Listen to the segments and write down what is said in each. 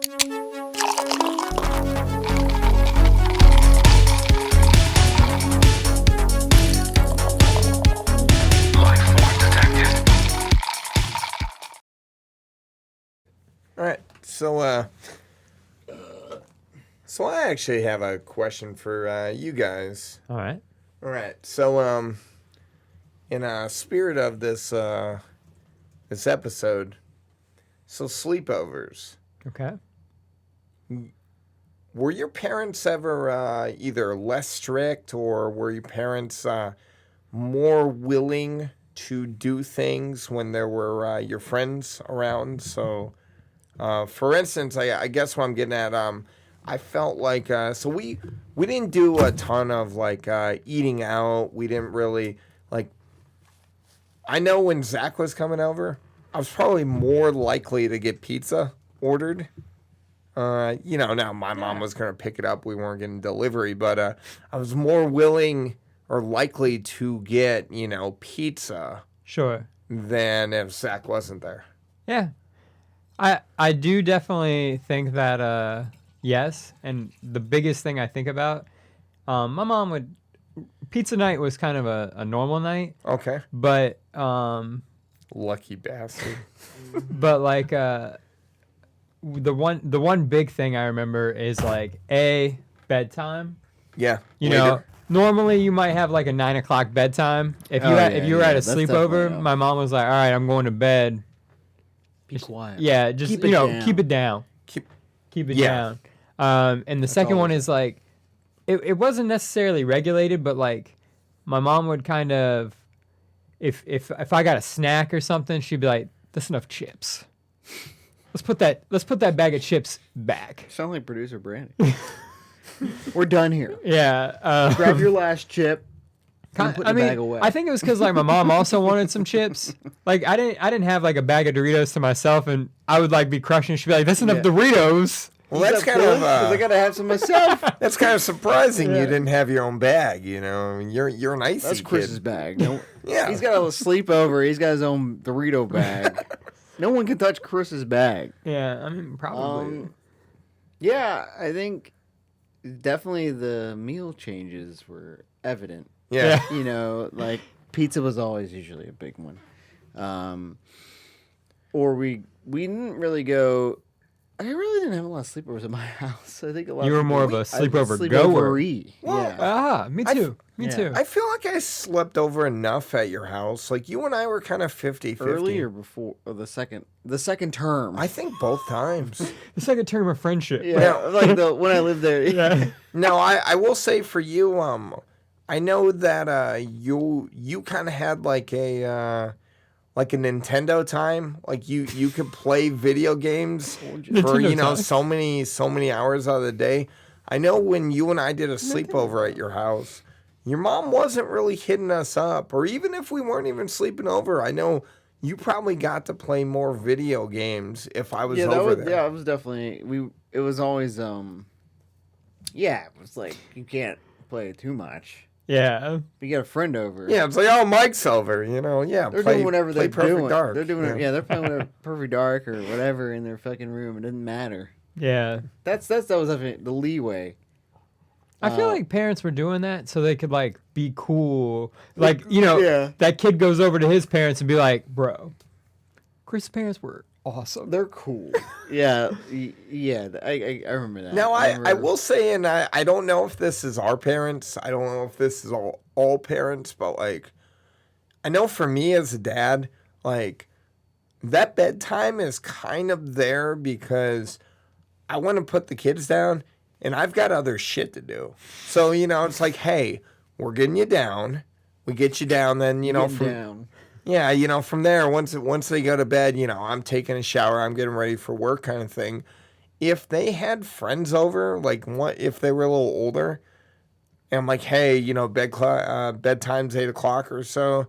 All right, so I actually have a question for you guys. All right. All right, so in a spirit of this this episode, so sleepovers. Okay. Were your parents ever either less strict, or were your parents more willing to do things when there were your friends around? So, for instance, I guess what I'm getting at, I felt like so we didn't do a ton of like eating out. We didn't really like. I know when Zach was coming over, I was probably more likely to get pizza ordered. Now my mom was going to pick it up. We weren't getting delivery, but I was more willing or likely to get, pizza Sure. than if Zach wasn't there. Yeah. I do definitely think that yes, and the biggest thing I think about, my mom would pizza night was kind of a normal night. Okay. But Lucky bastard. but like the one big thing I remember is like bedtime. Yeah. You know, normally you might have like a 9 o'clock bedtime. If you were at a sleepover, my mom was like, "All right, I'm going to bed. Be quiet. Yeah, just keep it down. Keep it down. Keep it down." And the second one is like, it wasn't necessarily regulated, but like, my mom would kind of, if I got a snack or something, she'd be like, "That's enough chips. Let's put that bag of chips back." Sound like producer Brandy. We're done here. Yeah. Grab your last chip. And put the bag away. I think it was because like my mom also wanted some chips. Like I didn't have like a bag of Doritos to myself, and I would like be crushing. She'd be like, "That's enough Doritos." Well, that's kind of I gotta have some myself. That's kind of surprising. You didn't have your own bag. I mean, you're an icy That's kid. Chris's bag. No, Yeah. he's got a sleepover. He's got his own Dorito bag. No one can touch Chris's bag. Yeah, I mean probably. Yeah, I think definitely the meal changes were evident. Yeah. Like pizza was always usually a big one. Or we didn't really go. I really didn't have a lot of sleepovers at my house. I think a lot. You were more of a sleepover goer. Yeah. Me too. Me too. I feel like I slept over enough at your house. Like you and I were kind of 50-50. Early or before or the second term? I think both times. The second term of friendship. Yeah, like when I lived there. Yeah. No, I will say for you, I know that you kind of had like a Nintendo time. Like you could play video games for so many hours out of the day. I know when you and I did a sleepover at your house, your mom wasn't really hitting us up, or even if we weren't even sleeping over, I know you probably got to play more video games if I was over there. Yeah, it was definitely it was always it was like you can't play too much. Yeah. You get a friend over. Yeah, it's like, oh, Mike's over, Yeah, they're doing whatever they're doing. Dark. They're doing they're playing Perfect Dark or whatever in their fucking room. It doesn't matter. Yeah. That was definitely the leeway. I feel like parents were doing that so they could like be cool. Like, that kid goes over to his parents and be like, "Bro, Chris's parents were awesome. They're cool." Yeah. I remember that. Now, I will say, and I don't know if this is our parents. I don't know if this is all parents, but like, I know for me as a dad, like, that bedtime is kind of there because I want to put the kids down and I've got other shit to do. So, it's like, hey, we're getting you down. We get you down, then, from there, once they go to bed, I'm taking a shower, I'm getting ready for work kind of thing. If they had friends over, like if they were a little older, and I'm like, hey, bedtime's 8 o'clock or so,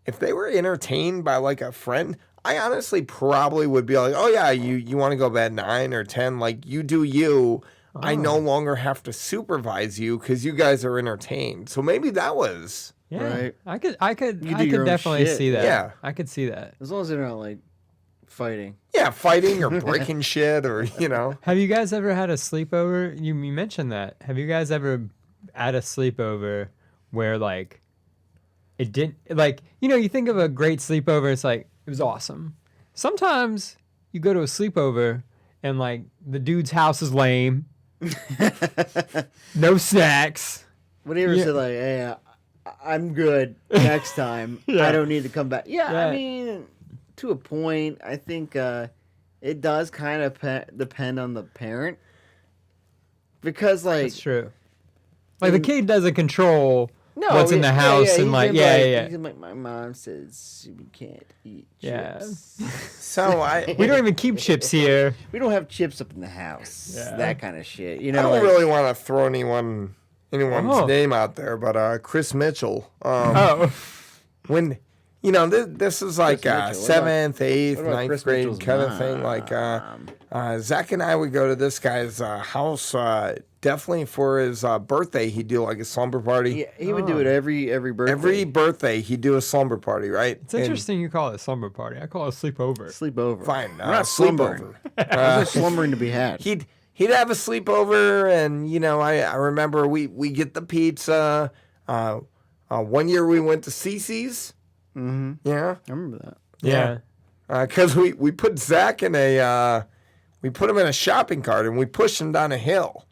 if they were entertained by like a friend, I honestly probably would be like, oh yeah, you want to go bed 9 or 10, like you do you. Oh. I no longer have to supervise you because you guys are entertained. So maybe that was right. I could definitely see that. Yeah, I could see that. As long as they're not like Fighting. Yeah, fighting or breaking shit or, Have you guys ever had a sleepover? You mentioned that. Have you guys ever had a sleepover where like it didn't like you think of a great sleepover, it's like it was awesome. Sometimes you go to a sleepover and like the dude's house is lame. No snacks. When you ever said like, "Hey, I'm good next time. I don't need to come back." Yeah, I mean, to a point, I think it does kind of depend on the parent because, like, that's true. Like the kid doesn't control what's in the He's house, and He's like, my mom says we can't eat chips. Yeah. So we don't even keep chips here. We don't have chips up in the house. Yeah. That kind of shit. I don't really want to throw anyone's name out there, but Chris Mitchell. When this is like 7th, 8th, 9th grade kind of thing. Like Zach and I would go to this guy's house. Definitely for his birthday, he'd do like a slumber party. Yeah, he would do it every birthday. Every birthday, he'd do a slumber party, right? It's interesting you call it a slumber party. I call it a sleepover. Sleepover. Fine. We're not slumbering. There's no slumbering to be had. He'd have a sleepover, and I remember we get the pizza. One year we went to Cece's. Mm-hmm. Yeah, I remember that. Yeah. Because we put Zach in we put him in a shopping cart and we pushed him down a hill.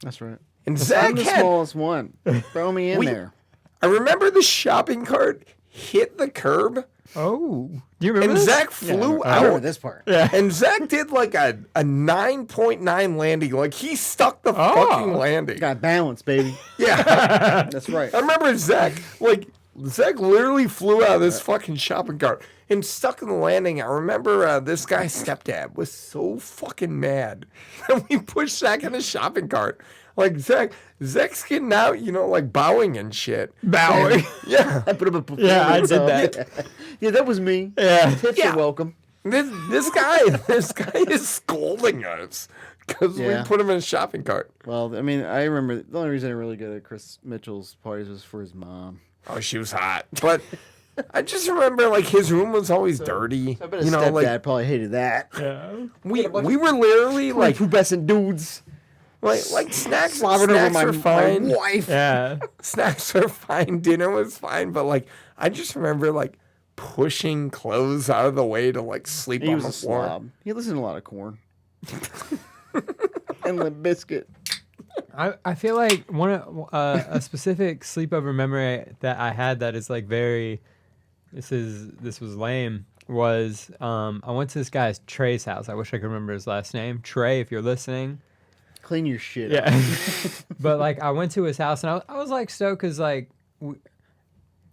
That's right. And Zach I'm the smallest one. Throw me in there. I remember the shopping cart hit the curb. Oh, do you remember and this? Zach flew I remember out. this part. Yeah. And Zach did like a 9.9 landing. Like he stuck the fucking landing. Got balance, baby. Yeah. That's right. I remember Zach literally flew out of this fucking shopping cart and stuck in the landing. I remember this guy's stepdad was so fucking mad that we pushed Zach in the shopping cart. Like Zach's getting out, like bowing and shit. Bowing. Yeah. I put up a I did that. Yeah, that was me. Yeah. Tips are welcome. This guy is scolding us because we put him in a shopping cart. Well, I mean, I remember the only reason I really go to Chris Mitchell's parties was for his mom. Oh, she was hot. But I just remember like his room was always dirty. I bet his stepdad probably hated that. Yeah. We were literally like pubescent dudes. Like snacks Slobbering over are fine. my wife. Yeah. Snacks are fine. Dinner was fine. But like I just remember like pushing clothes out of the way to like sleep He on was the a floor. slob. He listened to a lot of Corn. And Limp Bizkit. I feel like a specific sleepover memory that I had that is like very this was lame was I went to this guy's Trey's house. I wish I could remember his last name. Trey, if you're listening. Clean your shit Yeah. up. But like I went to his house and I was like stoked because like I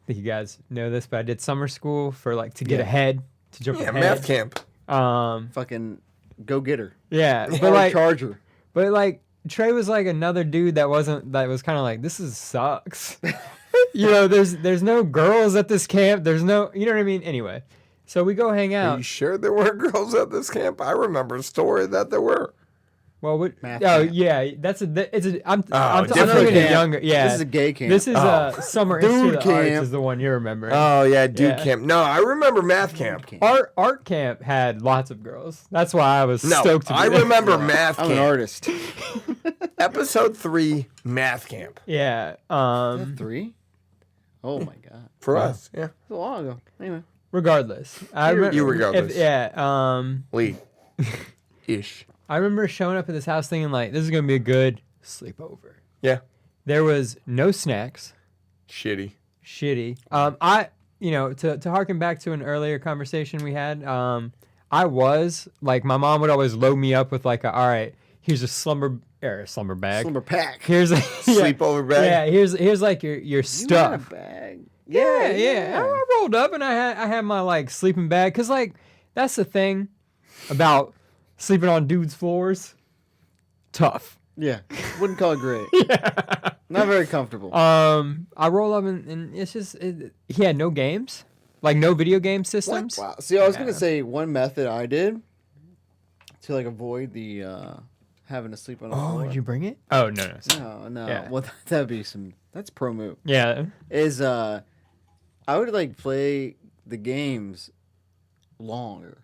think you guys know this, but I did summer school for like to get ahead, to jump ahead. Math camp. Fucking go get her. Yeah. But But like Charger. But like Trey was like another dude that was kind of like, this sucks. There's no girls at this camp. There's no, you know what I mean? Anyway, so we go hang Are out. you sure there were girls at this camp? I remember a story that there were. Well, Math oh camp. yeah, I'm different thinking camp. a younger. Yeah, This is a gay camp. This is Summer Dude Institute of Arts camp. is the one you're remembering. Oh yeah, dude Yeah. camp. No, I remember math camp. Art camp had lots of girls. That's why I was No, stoked. To be I there. remember math I'm camp. an artist. Episode 3, math camp. Yeah. 3? Oh my god. For us, yeah. That's a while ago. Anyway. Regardless, I remember. You regardless. Yeah. Ish. I remember showing up at this house thinking like, this is gonna be a good sleepover. Yeah. There was no snacks. Shitty. To harken back to an earlier conversation we had, I was like, my mom would always load me up with like, all right, here's a slumber bag. Slumber pack. Here's a Sleepover bag. Yeah, here's like your stuff. You had a bag. Yeah. I rolled up and I had my like sleeping bag because like that's the thing about sleeping on dudes' floors. Tough. Yeah. Wouldn't call it great. Yeah. Not very comfortable. I roll up and it's just he had no games, like no video game systems. Wow. See, I was gonna say one method I did to like avoid the having to sleep on the floor. Did you bring it? Oh no. No. Yeah. Well, that'd be that's pro move. Yeah. Is I would like play the games longer.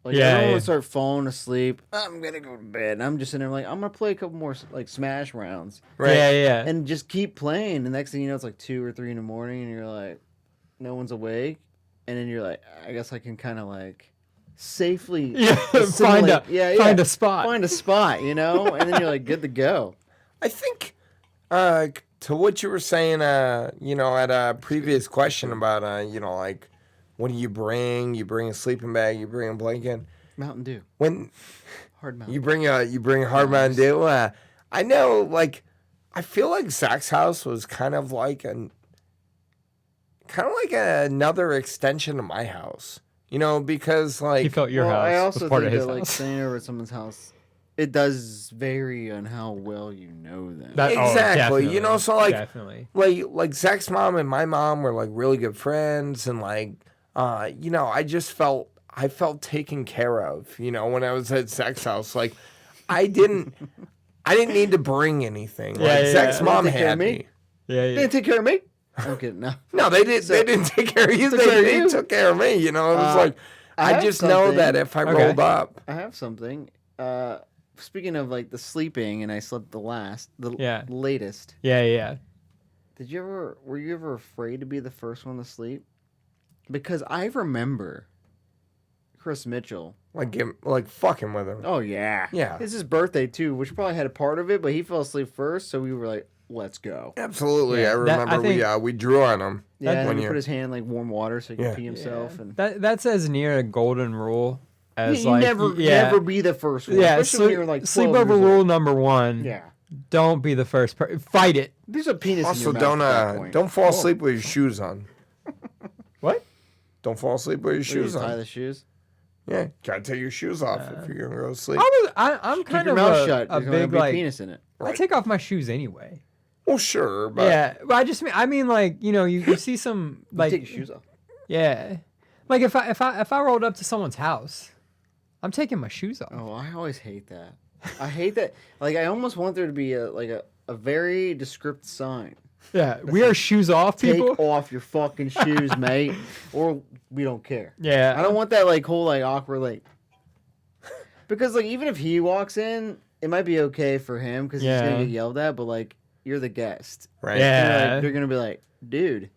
Like, everyone would start falling asleep. I'm gonna go to bed. And I'm just sitting there like, I'm gonna play a couple more like Smash rounds. Right. Yeah. And just keep playing. The next thing you know, it's like 2 or 3 in the morning, and you're like, no one's awake. And then you're like, I guess I can kind of like safely find a spot. Find a spot, you know? And then you're like good to go. I think to what you were saying, you know, at a previous question about, you know, like, what do you bring? You bring a sleeping bag. You bring a blanket. Mountain Dew. Hard Mountain. You bring a hard Mountain Dew. I know, like, I feel like Zach's house was kind of like another extension of my house. You know, because like he felt your house. I also was part think of his that house. like staying over at someone's house, it does vary on how well you know them. Exactly. You know, so like definitely. like Zach's mom and my mom were like really good friends, and like you know, I felt taken care of, you know, when I was at Zach's house. Like I didn't need to bring anything. Like Zach's mom had me. Yeah. They didn't take care of me? I'm kidding. No, they did. They didn't take care of you. They took care of me. You know, it was like I just know that if I rolled up, I have something. Speaking of like the sleeping, and I slept the latest. Yeah. Were you ever afraid to be the first one to sleep? Because I remember Chris Mitchell. Like fucking with him. Oh yeah. Yeah. It's his birthday too, which probably had a part of it, but he fell asleep first, so we were like, let's go. Absolutely. I remember we drew on him. Yeah, and he put his hand in like warm water so he could pee himself. Yeah. And that's as near a golden rule as you never be the first one. Yeah, especially when you're like 12 sleepover years rule old. number 1. Yeah. Don't be the first fight it. There's a penis also, in your mouth at that point. don't fall asleep with your shoes on. What? Don't fall asleep with your shoes on. Tie the shoes? Yeah, gotta take your shoes off if you're gonna go to sleep. I'm kind Keep your of mouth shut. a There's big gonna be like penis in it. I take off my shoes anyway. Well, sure, but Yeah, but I mean like, you know, you see some like take your shoes off. Yeah. Like if I rolled up to someone's house, I'm taking my shoes off. Oh, I always hate that. I hate that. Like, I almost want there to be a very descriptive sign. Yeah, we are shoes off, people. Take off your fucking shoes, mate, or we don't care. Yeah, I don't want that like whole like awkward like. Because like even if he walks in, it might be okay for him because he's gonna get yelled at. But like you're the guest, right? Yeah, they're gonna be like, dude,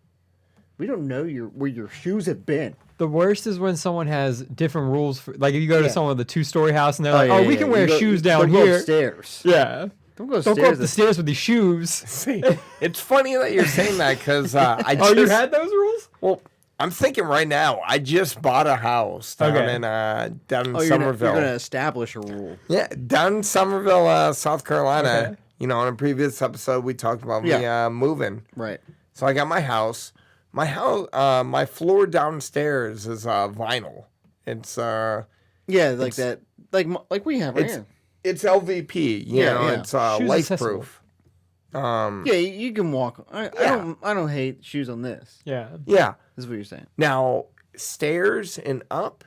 we don't know where your shoes have been. The worst is when someone has different rules for, like if you go to someone with a 2-story house and they're like, we can wear shoes down here. Go upstairs. Yeah. Don't go up the stairs with these shoes. See, it's funny that you're saying that because I just... Oh, you had those rules? Well, I'm thinking right now, I just bought a house down in Somerville. You're going to establish a rule. Yeah, down in Somerville, South Carolina. Okay. You know, in a previous episode, we talked about me moving. Right. So I got my house. My floor downstairs is vinyl. It's like that, like we have right here. It's LVP, you know. It's life proof. You can walk. I don't hate shoes on this. Yeah. Yeah. This is what you're saying. Now, stairs and up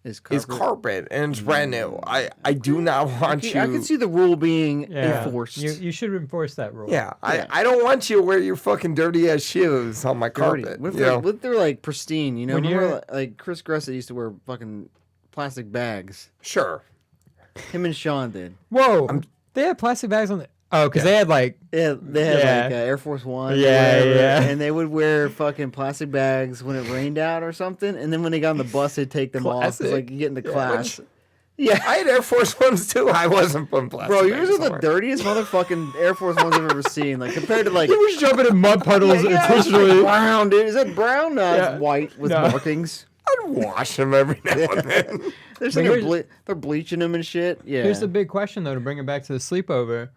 is carpet and it's brand new. I do not want you. I can see the rule being enforced. You should enforce that rule. Yeah. I don't want you to wear your fucking dirty ass shoes on my carpet. What if they're like pristine? You know, remember like Chris Gressa used to wear fucking plastic bags. Sure. Him and Sean did. Whoa. They had plastic bags on the... Oh, because they had like... Yeah, they had like Air Force One. Yeah. And they would wear fucking plastic bags when it rained out or something. And then when they got on the bus, they'd take them off. It's like you get into class. Yeah. I had Air Force Ones too. I wasn't putting plastic bags. Bro, yours are the dirtiest motherfucking Air Force Ones I've ever seen. Like compared to like... He was jumping in mud puddles intentionally. Brown, dude. Is that brown? No, it's white with markings. I'd wash them every now and then. They're bleaching them and shit. Yeah. Here's the big question, though, to bring it back to the sleepover.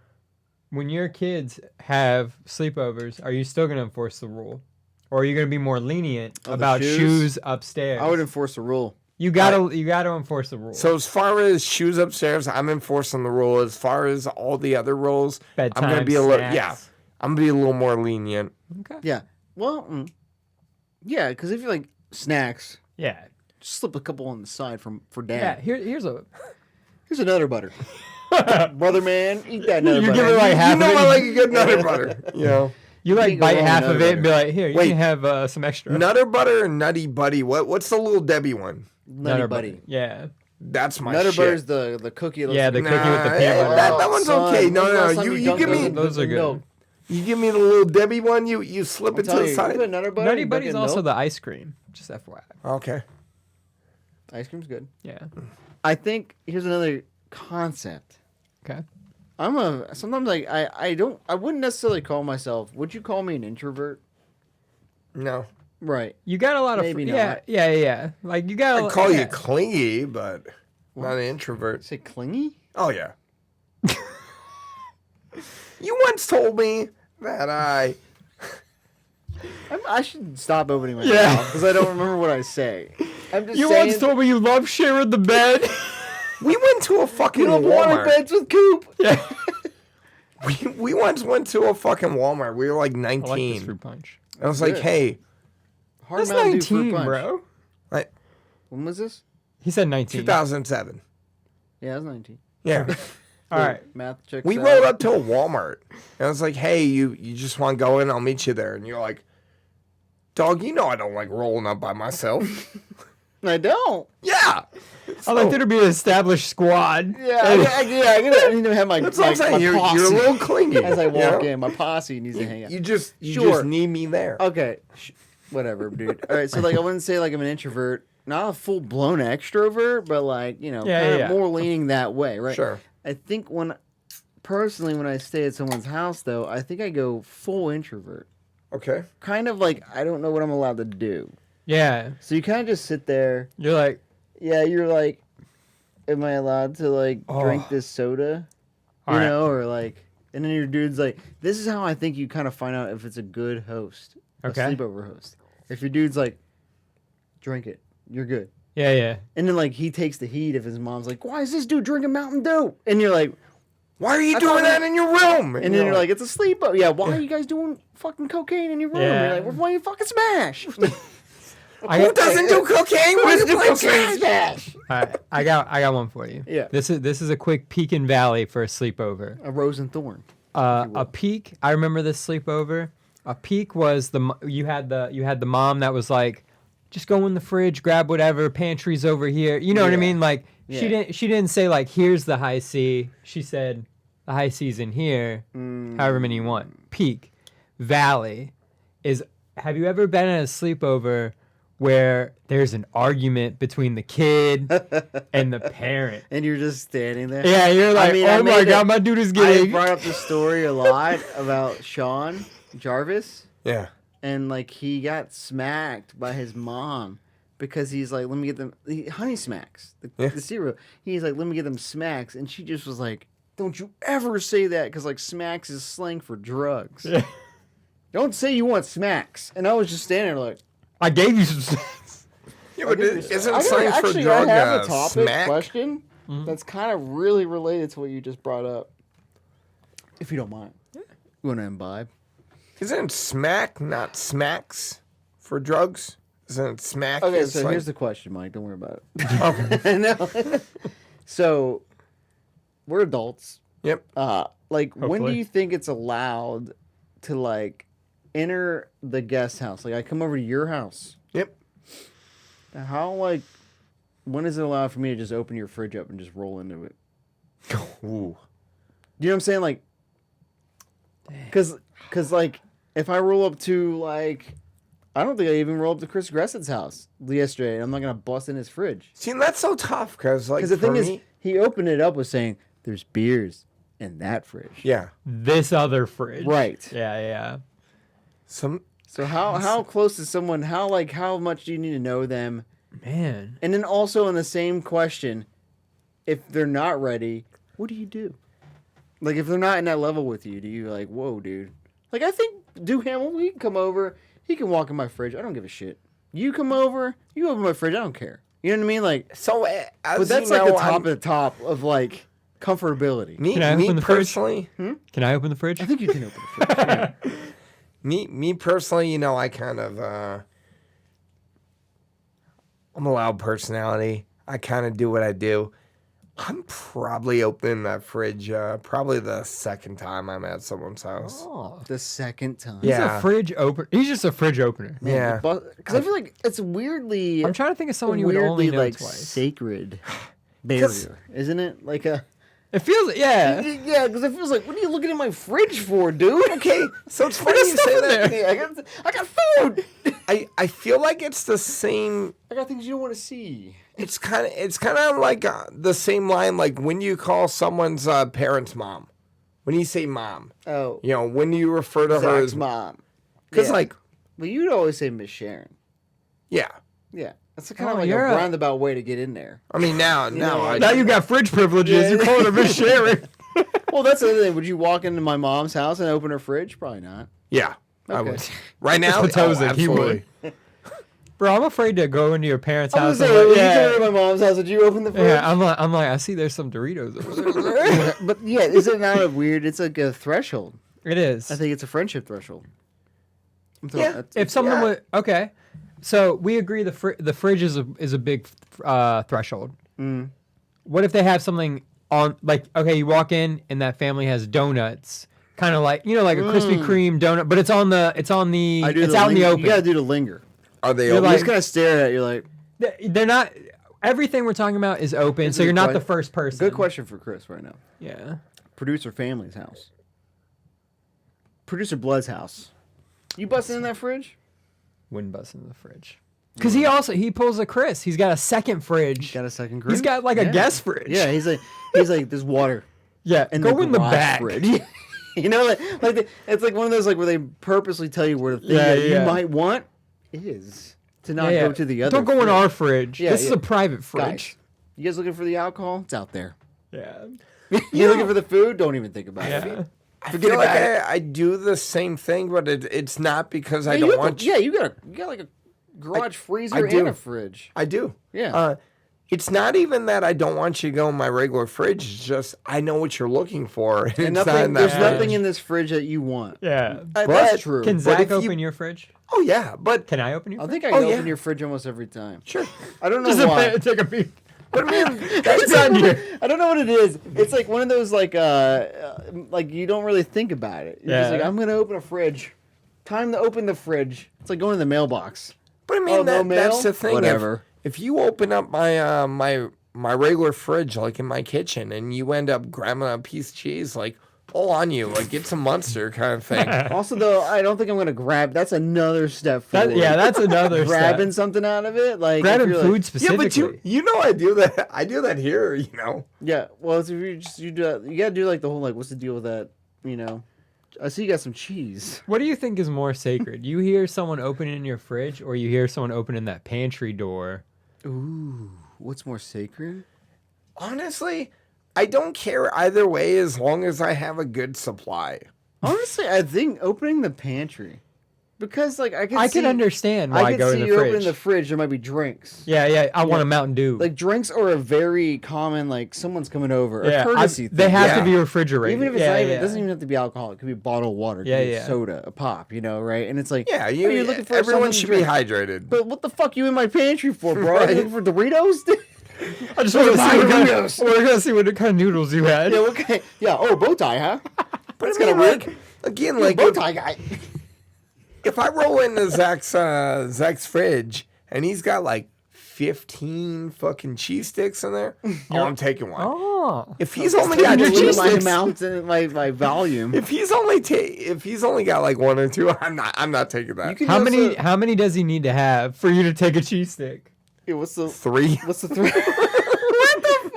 When your kids have sleepovers, are you still going to enforce the rule? Or are you going to be more lenient about shoes upstairs? I would enforce the rule. You gotta enforce the rule. So as far as shoes upstairs, I'm enforcing the rule. As far as all the other rules, bedtime, I'm going to be I'm going to be a little more lenient. Okay. Yeah. Well, because if you're like snacks... Yeah. Just slip a couple on the side for dad. Yeah, here's a Nutter Butter. Brother man, eat that Nutter Butter. Give it like half of it. I like a good Nutter Butter. You know. You like bite half of it and be like, here, you can have some extra. Nutter Butter or Nutty Buddy? What's the little Debbie one? Nutty Buddy. Yeah. That's my Nutter shit. Butter's the cookie. Yeah, the cookie with the peanut butter. That one's okay. No, you give me those are good. Milk? You give me the little Debbie one. You slip it to the side. You put Nutter Butter. Nutty Buddy's also the ice cream. Just FYI. Okay. Ice cream's good. Yeah. I think here's another concept. Okay. Sometimes I wouldn't necessarily call myself. Would you call me an introvert? No. Right. You got a lot of Maybe not. Yeah. Like you got. I'd call you clingy, but not an introvert. Say clingy? Oh yeah. You once told me that I should stop opening my mouth because I don't remember what I say. I'm just You saying, once told me you love sharing the bed. we went to a fucking we don't want our Walmart. beds with Coop. Yeah. We once went to a fucking Walmart. We were like 19. I like this fruit punch. I was like, Good. hey, Hard That's Mountain Dew fruit 19, punch. bro. like When was this? He said 19. 2007. Yeah, I was 19. Yeah. All right. Math checks We out. rolled up to a Walmart. And I was like, hey, you just want to go in? I'll meet you there. And you're like, dog, you know I don't like rolling up by myself. I don't. Yeah. I like there to be an established squad. Yeah, I need to have my, That's what I'm saying. my You're posse a little clingy. as I walk you know? in. My posse needs to hang out. You just Sure. need me there. Okay, whatever, dude. All right, so like I wouldn't say like I'm an introvert, not a full blown extrovert, but like kind of more leaning that way, right? Sure. I think when I stay at someone's house though, I think I go full introvert. Okay. Kind of like I don't know what I'm allowed to do. Yeah. So you kind of just sit there. You're like, You're like, am I allowed to like drink this soda? You All right. know, or like, and then your dude's like, this is how I think you kind of find out if it's a good host, Okay. a sleepover host. If your dude's like, drink it, you're good. yeah. And then like he takes the heat if his mom's like, why is this dude drinking Mountain Dew? And you're like, Why are you I doing thought that in your room? and then you're like, it's a sleepover. Yeah, why are you guys doing fucking cocaine in your room? Yeah. You're like, well, why you fucking smash? who doesn't do cocaine? Why do cocaine? Smash. All right. I got one for you. Yeah. This is a quick peak and valley for a sleepover. A rose and thorn. A peak. I remember this sleepover. A peak was you had the mom that was like, just go in the fridge, grab whatever, pantry's over here. You know what I mean? Like she didn't say like here's the high C. She said the high C's in here, however many you want. Peak. Valley is, have you ever been at a sleepover where there's an argument between the kid and the parent? And you're just standing there. Yeah, you're like, oh my God, my dude is I getting... brought up the story a lot about Sean Jarvis, Yeah. and like he got smacked by his mom because he's like, let me get them honey smacks, the cereal. He's like, let me get them smacks, and she just was like, don't you ever say that, because like smacks is slang for drugs. Yeah. Don't say you want smacks. And I was just standing there like, I gave you some snacks. Yeah, but isn't I slang for actually drug I have a topic smack? question that's kind of really related to what you just brought up. If you don't mind. You want to imbibe? Isn't smack not smacks for drugs? Isn't it smack? Okay, is so like- here's the question, Mike. Don't worry about it. Okay. No. So, we're adults. Yep. Like, when do Hopefully. you think it's allowed to, like, enter the guest house? Like, I come over to your house. Yep. How, like, when is it allowed for me to just open your fridge up and just roll into it? Ooh. You know what I'm saying? Like, because like, if I roll up to, like, I don't think I even rolled up to Chris Gressett's house yesterday, and I'm not going to bust in his fridge. See, that's so tough because, like, Because the for thing me, is, he opened it up with saying, there's beers in that fridge. yeah. This other fridge. Right. Yeah. Some So how close is someone, how much do you need to know them? Man. And then also in the same question, if they're not ready, what do you do? Like, if they're not in that level with you, do you like, whoa, dude? Like, I think Hamill, he can come over, he can walk in my fridge. I don't give a shit. You come over, you open my fridge, I don't care. You know what I mean? Like, so. but that's like the top of the top of like comfortability. Can I open the fridge? personally, Can I open the fridge? I think you can open the fridge. Yeah. me personally, I kind of I'm a loud personality. I kind of do what I do. I'm probably opening that fridge probably the second time I'm at someone's house. Oh. The second time. He's Yeah. a fridge opener. He's just a fridge opener. Yeah. Because I feel like it's weirdly, I'm trying to think of someone you would only know like twice. sacred. barrier, isn't it? Like a. It feels, yeah. Yeah, because it feels like, what are you looking in my fridge for, dude? Okay, so it's funny you say that. Yeah, I got food. I feel like it's the same. I got things you don't want to see. It's kind of like the same line, like when you call someone's parent's mom. When you say mom, Oh, when you refer to her Zach's as mom. because Yeah. like, Well, you'd always say Miss Sharon. yeah. Yeah, that's kind of Oh, like you're a a- roundabout way to get in there. I mean now Now you got fridge privileges. Yeah. You're calling her Miss Sharon. Well, that's the other thing. Would you walk into my mom's house and open her fridge? Probably not. yeah. I Okay. would. Right now, Potosin, he absolutely. would. Bro, I'm afraid to go into your parents' I house. was I'm saying, like, when you came to my mom's house, did you open the fridge? yeah, I'm like, I see there's some Doritos over there. But yeah, isn't that a weird? It's like a threshold. It is. I think it's a friendship threshold. Yeah. If someone Yeah. would, okay, so we agree the fridge is a big threshold. Mm. What if they have something on, like, okay, you walk in and that family has donuts, kind of like, like a Krispy Kreme donut, but it's out in the open. You gotta do the linger. Are they You're open? You like- just kind of stare at it. You're like, They're not. Everything we're talking about is open, It's so a you're not que- the first person. good question for Chris right now. Yeah. Producer family's house. Producer Blood's house. You busting in that fridge? Wouldn't bust in the fridge. Because he pulls a Chris. He's got a second fridge. Got a second fridge? He's got like a guest fridge. Yeah, he's like, there's water. Yeah. And Go in the garage back. fridge. It's like one of those where they purposely tell you where the thing that you might want is to not go to the other. Don't go in fridge. our fridge. Yeah, this is yeah. a private fridge. Guys, you guys looking for the alcohol? It's out there. Yeah. You looking for the food? Don't even think about Yeah. it. I Forget feel like about it. I do the same thing, but it's not because I Yeah, don't you want. you got like a garage freezer do. and a fridge. I do. Yeah. It's not even that I don't want you to go in my regular fridge. It's just I know what you're looking for. And And it's not in that there's fridge. nothing in this fridge that you want. Yeah. That's true. Can But Zach if you- open your fridge? Oh yeah, but Can I open your I fridge? think I can Oh, open yeah. your fridge almost every time. sure. I don't know Just why. take a peek. But I mean, It's on you. I don't know what it is. It's like one of those like you don't really think about it. You're just Yeah. like, I'm gonna open a fridge. Time to open the fridge. It's like going to the mailbox. but I mean Oh, no mail? that's the thing. Whatever. If you open up my my regular fridge, like in my kitchen, and you end up grabbing a piece of cheese, like all on you, like get some Munster kind of thing. Also, though, I don't think I'm gonna grab. That's another step forward. That's another grabbing step. something out of it, like if Grabbing you're food Like, Yeah, specifically. but you know I do that. I do that here. You know. yeah, well, if you do that, you gotta do like the whole like, what's the deal with that? You know, I see you got some cheese. What do you think is more sacred? You hear someone opening your fridge, or you hear someone opening that pantry door? Ooh, what's more sacred? Honestly, I don't care either way as long as I have a good supply. Honestly, I think opening the pantry, because like I can understand why I I can go see in the you fridge. opening the fridge. There might be drinks. Yeah, I want Yeah. a Mountain Dew. Like drinks are a very common like someone's coming over. yeah, a courtesy thing. they have Yeah. to be refrigerated. Even if it's yeah, not even, yeah. it doesn't even have to be alcohol. It could be bottled water. It could Yeah, be yeah. soda, a pop. You know, right? And it's like, Yeah, oh, you're looking for everyone something to should be drink. hydrated. But what the fuck you in my pantry for, bro? Right. You looking for Doritos? I just want to see Doritos. we're gonna see what kind of noodles you had. yeah, okay. Yeah. Oh, bow tie, huh? That's kinda weird. Like, again, You're a like bow tie guy. if I roll into Zach's fridge and he's got like 15 fucking cheese sticks in there, I'm taking one. Oh, If he's only got Your two cheese cheese my sticks, amount and my volume. if he's only got like one or two, I'm not taking that. You can how also- many does he need to have for you to take a cheese stick? Yeah, what's the 3. what's the three?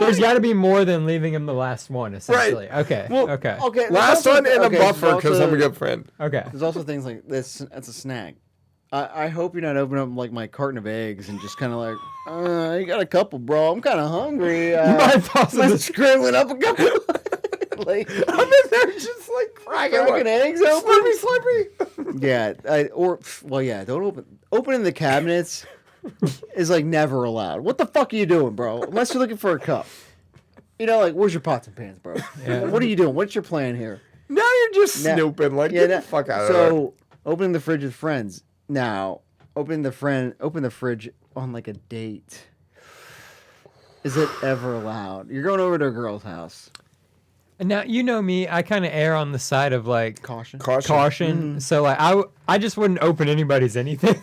There's got to be more than leaving him the last one, essentially. Okay. Well, okay. Okay. there's Last also- one and okay, a buffer there's because also- I'm a good friend. Okay. There's also things like this. That's a snack. I hope you're not opening up like my carton of eggs and just kind of like, you got a couple, bro. I'm kind of hungry. You might possibly I'm scrambling up a couple. Like I'm in there just like cracking eggs open. slippery. Yeah. Don't opening the cabinets is like never allowed. What the fuck are you doing, bro? Unless you're looking for a cup. You know, like where's your pots and pans, bro? Yeah. What are you doing? What's your plan here? Now you're just Now- snooping. Like, Yeah, get that- the fuck out of there. So opening the fridge with friends. Now, open the fridge on like a date. Is it ever allowed? You're going over to a girl's house. Now you know me. I kind of err on the side of like Caution. Caution. caution. So like I just wouldn't open anybody's anything.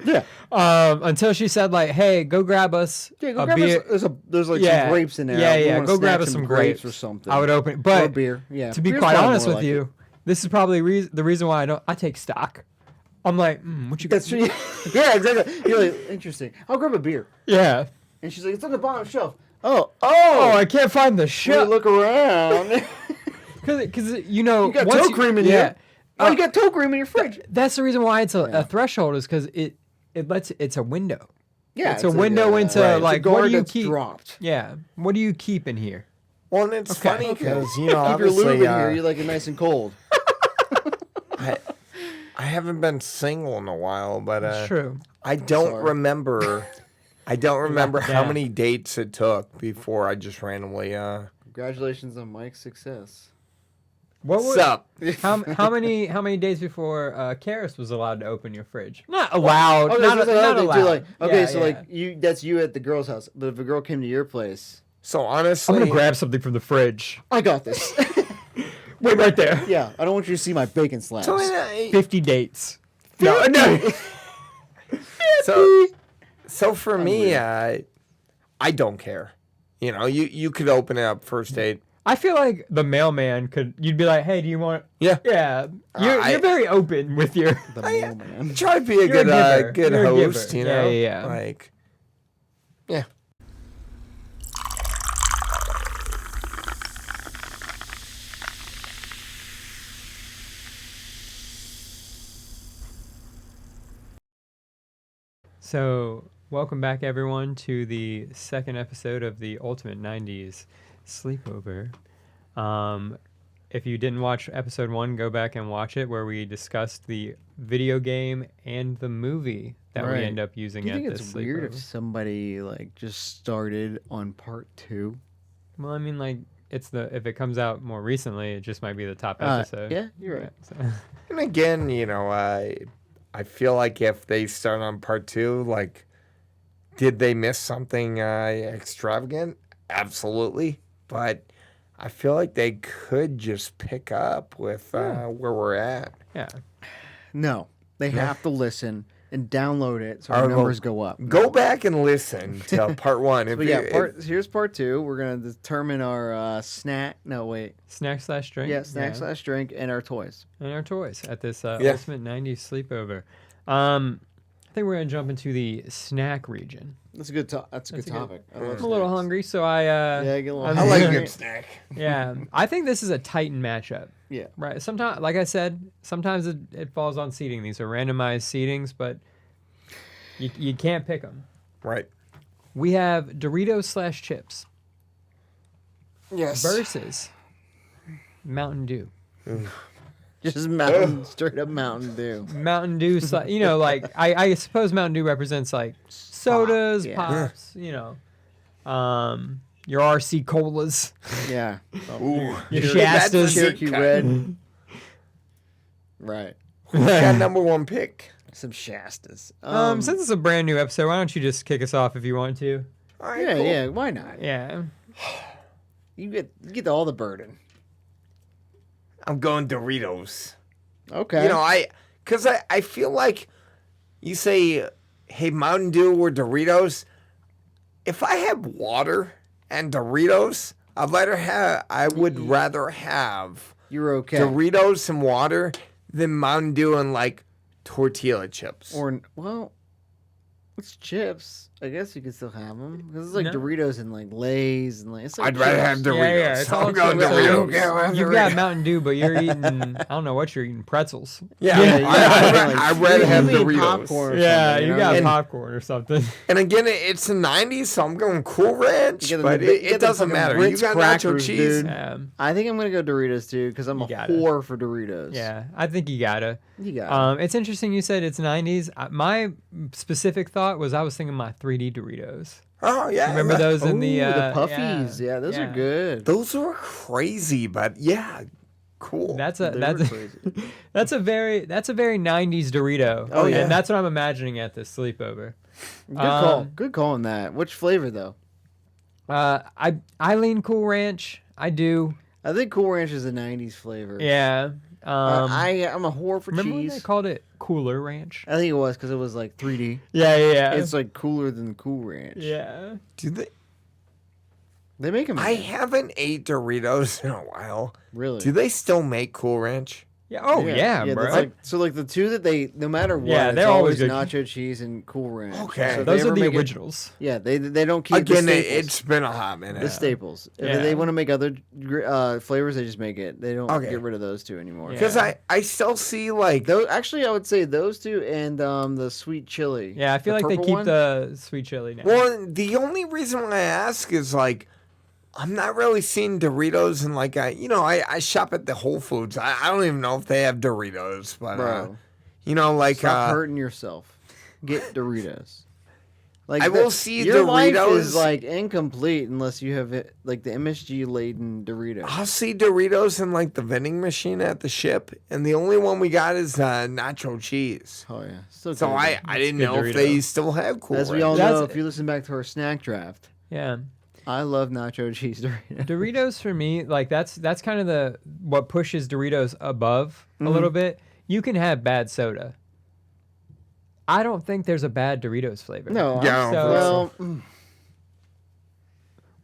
Yeah. Until she said like, "Hey, go grab us Yeah, go a grab beer." us. There's like some grapes in there. Yeah. We Go wanna grab snack us some grapes or something. I would open it, but or beer. Yeah. to be Beer's quite probably honest more with like you, it. this is probably the reason why I take stock. I'm like, what you got? That's true. Yeah, exactly. You're like, interesting. I'll grab a beer. Yeah. And she's like, it's on the bottom shelf. Oh, I can't find the Let me shit. look around. Because you know, You got once toe cream in here. Oh, you got toe cream in your fridge. That's the reason why it's a threshold, is because it's a window. Yeah, it's a window into like, what do you keep? Dropped. Yeah, what do you keep in here? Well, and it's funny because Keep your obviously lube in here. You like it nice and cold. I haven't been single in a while, but It's true. I don't remember. I don't remember how Yeah. many dates it took before I just randomly. Congratulations on Mike's success. What's up? How many days before Karis was allowed to open your fridge? Not allowed. Okay, not so not allowed. like, okay, Yeah, so yeah. like that's you at the girl's house. But if a girl came to your place, So I'm honestly, gonna grab something from the fridge. I got this. Wait right there. Yeah, I don't want you to see my bacon slabs. so, 50 dates. No. so for me, I don't care. You know, you could open it up first date. I feel like the mailman could. You'd be like, "Hey, do you want?" Yeah. Yeah. You're very open with your. The mailman. Try to be a You're a giver. good You're a host. giver. You know, Yeah. like, yeah. So, welcome back, everyone, to the second episode of the Ultimate 90s Sleepover. If you didn't watch episode 1, go back and watch it, where we discussed the video game and the movie that we Right. end up using Do you at think this it's weird if sleepover. somebody like just started on part 2? Well, I mean, like, if it comes out more recently, it just might be the top episode. Yeah, you're right. So. And again, you know, I feel like if they start on part 2, like, did they miss something extravagant? Absolutely. But I feel like they could just pick up with where we're at. Yeah. No, they have to listen and download it so Our our numbers go up. Go back and listen to part 1. If But yeah, here's part 2. We're gonna determine our snack. No, wait. Snack/drink. Yeah, snack/drink and our toys. And our toys at this Ultimate 90s Sleepover. I think we're going to jump into the snack region. That's a good. That's a good topic. I love I'm a little snacks. hungry, so I Yeah, I get a little. I like a hungry. good snack. yeah, I think this is a Titan matchup. Yeah. Right. Sometimes, like I said, sometimes it falls on seating. These are randomized seatings, but you can't pick them. Right. We have Doritos/chips Yes. versus Mountain Dew. Just Mountain, straight up Mountain Dew. Mountain Dew, you know, like I suppose Mountain Dew represents like sodas, yeah. pops, you know, your RC colas, Yeah. Ooh. your That's a Shastas. good Cherokee cut. Red. Right. Who's got number 1 pick? Some Shastas. Since it's a brand new episode, why don't you just kick us off if you want to? All right, yeah, cool. yeah. Why not? Yeah. You get all the burden. I'm going Doritos. Okay. You know, because I feel like you say, hey, Mountain Dew or Doritos. If I had water and Doritos, I would rather have You're okay. Doritos and water than Mountain Dew and like tortilla chips. Or well, it's chips. I guess you can still have them because it's like No. Doritos and like Lay's and like. It's like I'd rather chips. have Doritos. Yeah, it's all I'm going chips. Doritos. So you've got Mountain Dew, but you're eating, I don't know what you're eating, pretzels. Yeah, I'd rather have You mean Doritos. popcorn or Yeah, something, you know? got And- popcorn or something. And again, it's the 90s, so I'm going Cool Ranch, You get the but big- you it get the doesn't fucking matter. Ritz You got nacho crackers, cheese. dude. I I think I'm gonna go Doritos too because I'm a gotta. whore for Doritos. yeah, I think you gotta. You got. It's interesting you said it's 90s. My specific thought was I was thinking my 3D Doritos. Oh, yeah. Remember those in the the puffies. Yeah, those are good. Those were crazy, but yeah, cool. That's They were a crazy. that's a very 90s Dorito. Oh, yeah. And that's what I'm imagining at this sleepover. Good call. Good call on that. Which flavor though? I lean Cool Ranch. I do. I think Cool Ranch is a '90s flavor. Yeah. I'm a whore for remember when cheese. they called it Cooler Ranch? I think it was because it was like 3D. Yeah. It's like cooler than Cool Ranch. Yeah. Do they? They make them. I haven't ate Doritos in a while. Really? Do they still make Cool Ranch? Yeah. Oh yeah, bro. That's like the two that they, no matter what, Yeah, it's they're always good. nacho cheese and Cool Ranch. Okay. So if Those they are ever the make originals. they don't keep Again, the staples. it's been a hot minute. The staples. If Yeah. they want to make other flavors, they just make it. They don't Okay. get rid of those two anymore. Because I still see like Those actually, I would say those two and the sweet chili. Yeah, I feel like they purple keep one. the sweet chili now. Well, the only reason why I ask is like I'm not really seeing Doritos and like I shop at the Whole Foods. I don't even know if they have Doritos, but Bro, like stop hurting yourself. Get Doritos. Like I will see your life Doritos- is like incomplete unless you have it, like the MSG laden Doritos. I'll see Doritos in like the vending machine at the ship, and the only one we got is nacho cheese. Oh yeah, still So good. I didn't good know if Dorito. they still have Cool As we Ranch. all That's- know, if you listen back to our snack draft, Yeah. I love nacho cheese Doritos. Doritos for me, like that's kind of what pushes Doritos above a little bit. You can have bad soda. I don't think there's a bad Doritos flavor. No, Yeah, So- well,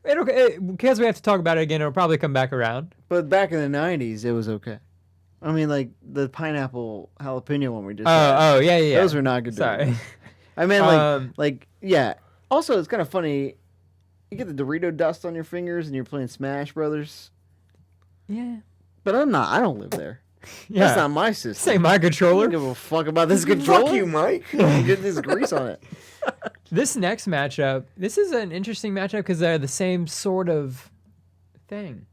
because we have to talk about it again, it'll probably come back around. but back in the '90s, it was okay. I mean, like the pineapple jalapeno one we just had. Oh yeah. Those were not good. Sorry. Doritos. I mean, Um, yeah. Also, it's kind of funny. You get the Dorito dust on your fingers, and you're playing Smash Brothers. Yeah. But I don't live there. Yeah. That's not my system. Say my I controller. don't give a fuck about this controller. Fuck you, Mike. You get this grease on it. This next matchup, this is an interesting matchup because they're the same sort of thing.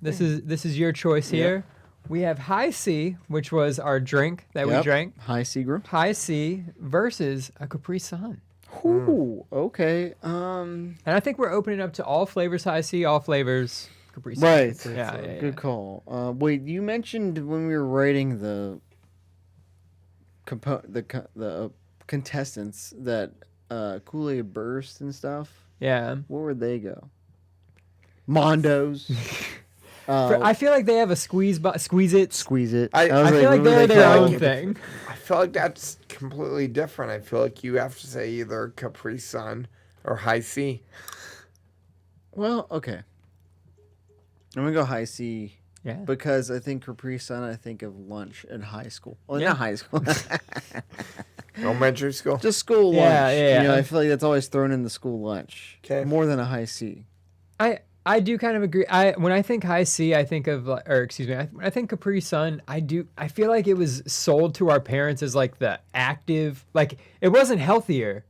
This is your choice here. We have High C, which was our drink that we drank. Hi, Seagram. High C versus a Capri Sun. Ooh, okay. And I think we're opening up to all flavors High C, all flavors Capri Sun. Right. Yeah. Good call. Wait, you mentioned when we were writing the contestants that Kool-Aid Burst and stuff. Yeah. Where would they go? Mondo's. I feel like they have a squeeze it. Squeeze it. I was I feel like what were they're they their called? own thing. I feel like that's completely different. I feel like you have to say either Capri Sun or High C. Well, okay. I'm gonna go High C. Yeah. Because I think Capri Sun, I think of lunch in high school. Well, Yeah. not high school. Elementary school. Just school lunch. Yeah. You know, I feel like that's always thrown in the school lunch. 'Kay. More than a High C. I do kind of agree. When I think High C, I think of when I think Capri Sun, I feel like it was sold to our parents as like the active, like it wasn't healthier.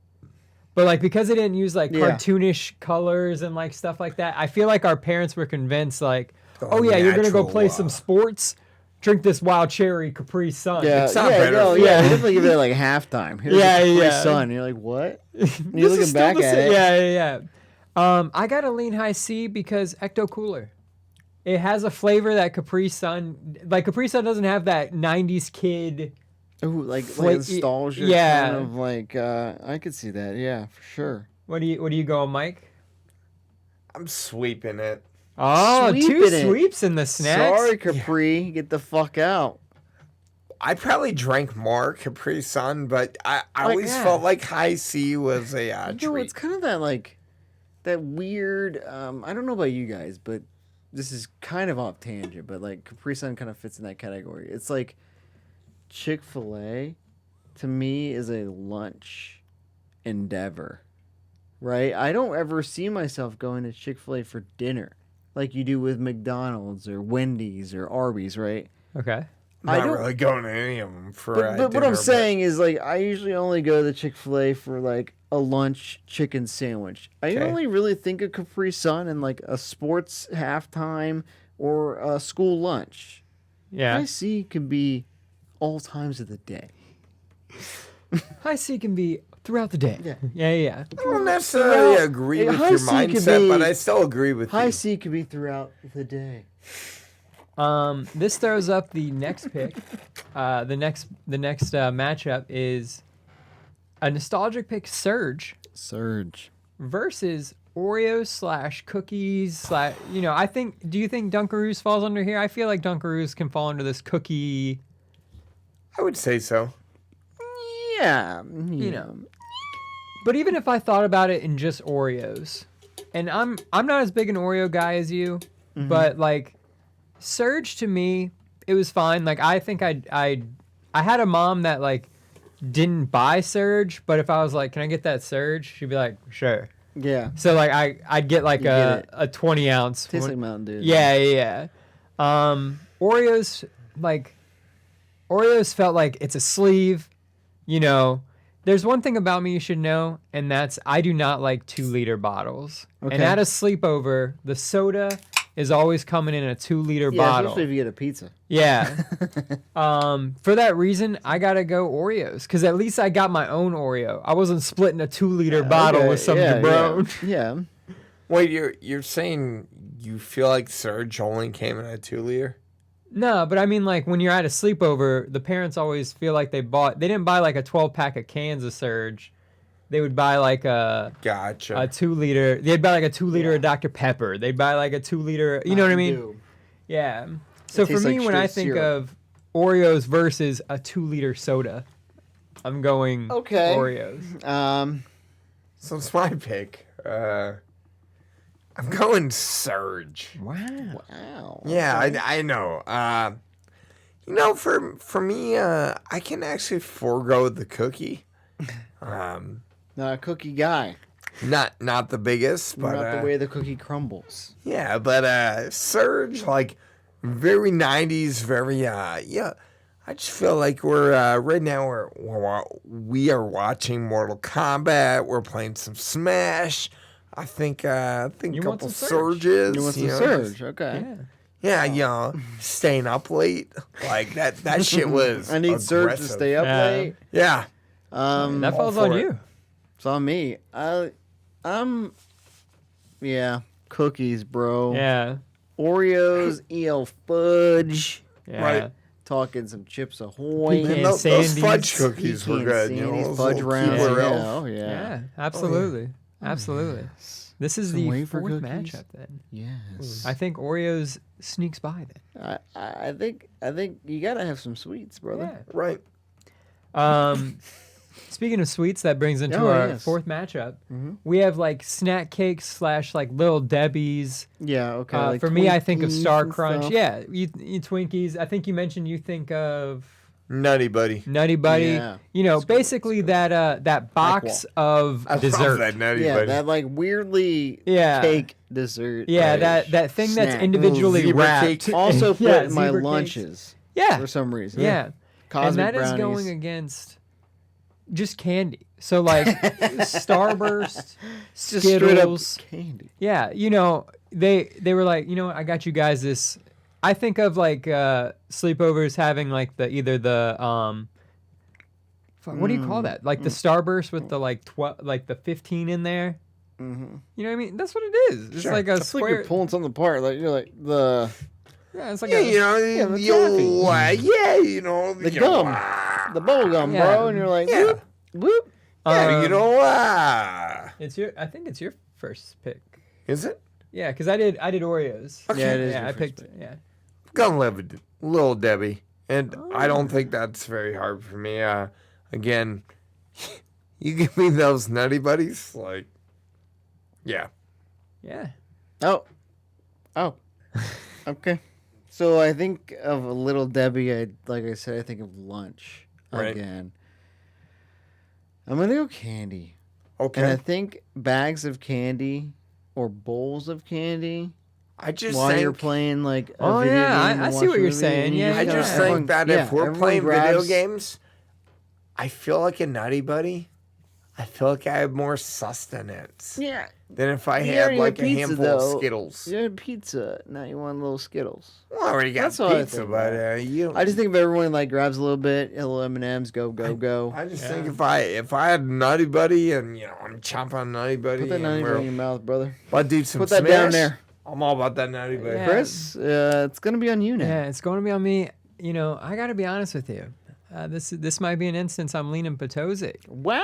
But like because it didn't use like cartoonish colors and like stuff like that, I feel like our parents were convinced like, oh yeah, you're gonna go natural, play some sports, drink this wild cherry Capri Sun. Yeah, It's not better. No, Yeah. They definitely give it like halftime. Here's Yeah, the Capri yeah. Sun. And you're like, what? And This you're is looking still back the at same- it. Yeah. I gotta lean High C because Ecto Cooler. It has a flavor that Capri Sun, like Capri Sun doesn't have that '90s kid. Ooh, like Fla- nostalgia. yeah. Kind of like, I could see that. Yeah, for sure. What do you go, Mike? I'm sweeping it. Oh, two Sweeping it. sweeps in the snacks. Sorry, Capri. Get the fuck out. I probably drank more Capri Sun, but I always yeah. felt like High C was a No, treat. it's kind of that like that weird. I don't know about you guys, but this is kind of off tangent. But like Capri Sun kind of fits in that category. It's like Chick-fil-A to me is a lunch endeavor, right? I don't ever see myself going to Chick-fil-A for dinner like you do with McDonald's or Wendy's or Arby's, right? Okay. I Not don't- really going to any of them for But what dinner, I'm saying is, like, I usually only go to Chick-fil-A for, like, a lunch chicken sandwich. I Okay. only really think of Capri Sun and, like, a sports halftime or a school lunch. Yeah. I see can be all times of the day. High C can be throughout the day. Yeah. Yeah. I don't necessarily Well, agree with High your C could mindset, be- but I still agree with High you. C can be throughout the day. This throws up the next pick. The next matchup is a nostalgic pick, Surge Surge. versus Oreos / cookies / I think. Do you think Dunkaroos falls under here? I feel like Dunkaroos can fall under this cookie. I would say so. Yeah. But even if I thought about it in just Oreos, and I'm not as big an Oreo guy as you, but like Surge to me, it was fine. Like I think I had a mom that like didn't buy Surge, but if I was like, "Can I get that Surge?" she'd be like, "Sure." Yeah. So like I'd get like a 20 ounce. Tastes like Mountain Dew. Yeah. Oreos felt like it's a sleeve. There's one thing about me you should know, and that's I do not like 2-liter bottles. Okay. And at a sleepover, the soda is always coming in a 2-liter bottle. Especially if you get a pizza. Yeah. For that reason, I gotta go Oreos, because at least I got my own Oreo. I wasn't splitting a 2-liter bottle with some jabroni. Yeah. Wait, you're saying you feel like Surge only came in a 2-liter? No, but I mean, like, when you're at a sleepover, the parents always feel like they didn't buy like a 12-pack of cans of Surge. They would buy like a 2-liter. They'd buy like a 2-liter of Dr. Pepper. They'd buy like a 2-liter. You know what I mean? Yeah. So for me, when I think of Oreos versus a 2-liter soda, I'm going Oreos. So it's my pick. I'm going Surge. Wow. Yeah, I know. For me, I can actually forego the cookie. Not a cookie guy. Not the biggest, but not the way the cookie crumbles. Yeah, but Surge, like very 90s, very I just feel like we're right now we are watching Mortal Kombat. We're playing some Smash. I think a couple Surges. You want some Surge? Okay. Yeah, staying up late like that shit was. I need Surge to stay up late. Yeah. That falls on you. It's on me. I'm cookies, bro. Yeah. Oreos, EL fudge. Yeah. Right. Talking some Chips Ahoy. Those fudge cookies were good. Fudge rounds. Yeah, absolutely. Absolutely. This is the fourth matchup then. Yes. I think Oreos sneaks by then. I think you gotta have some sweets, brother. Yeah. Right. Speaking of sweets, that brings into our fourth matchup. We have like snack cakes / like Little Debbie's. Yeah, okay. Like for me, I think of Star Crunch. Yeah, you Twinkies. I think you mentioned you think of Nutty Buddy. Yeah. Basically that box of dessert. That Nutty Buddy. That like weirdly cake dessert. Yeah, that thing snack. That's individually wrapped. Also put in my lunches. Yeah. For some reason. Yeah. Cosmic and that brownies. Is going against just candy. So like Starburst, Skittles, candy. Yeah, they were like, I got you guys this. I think of like sleepovers having like either the what do you call that? Like the Starburst with the like the 15 in there. Mm-hmm. You know what I mean? That's what it is. It's like a square. Like you're pulling something apart. Like you're like the. Yeah, it's like the gum, the bubble gum, bro, and you're like, whoop, whoop. Yeah, I think it's your first pick. Is it? Yeah, because I did Oreos. Okay. Yeah, it is. Yeah, I picked. Yeah. Gonna live with Little Debbie, and I don't think that's very hard for me. Again, you give me those Nutty Buddies, like, yeah. Oh, okay. So I think of a Little Debbie. Like I said, I think of lunch again. I'm gonna go candy. Okay. And I think bags of candy or bowls of candy. While you're playing like a video game I see what you're saying. Yeah, I just think that if we're playing video games, I feel like a Nutty Buddy. I feel like I have more sustenance. Yeah. Than if I had like a handful of Skittles. You had pizza. Now you want little Skittles. Well, I already got pizza, but I just think if everyone like grabs a little bit, a little M&Ms, go. I just think if I had Nutty Buddy and I'm chomping on Nutty Buddy. Put that Nutty Buddy in your mouth, brother. I'll do some Put that down there. I'm all about that Nutty Buddy. Yeah. Chris, it's gonna be on you now. Yeah, it's going to be on me. I got to be honest with you. This might be an instance I'm leaning Potosi. Wow.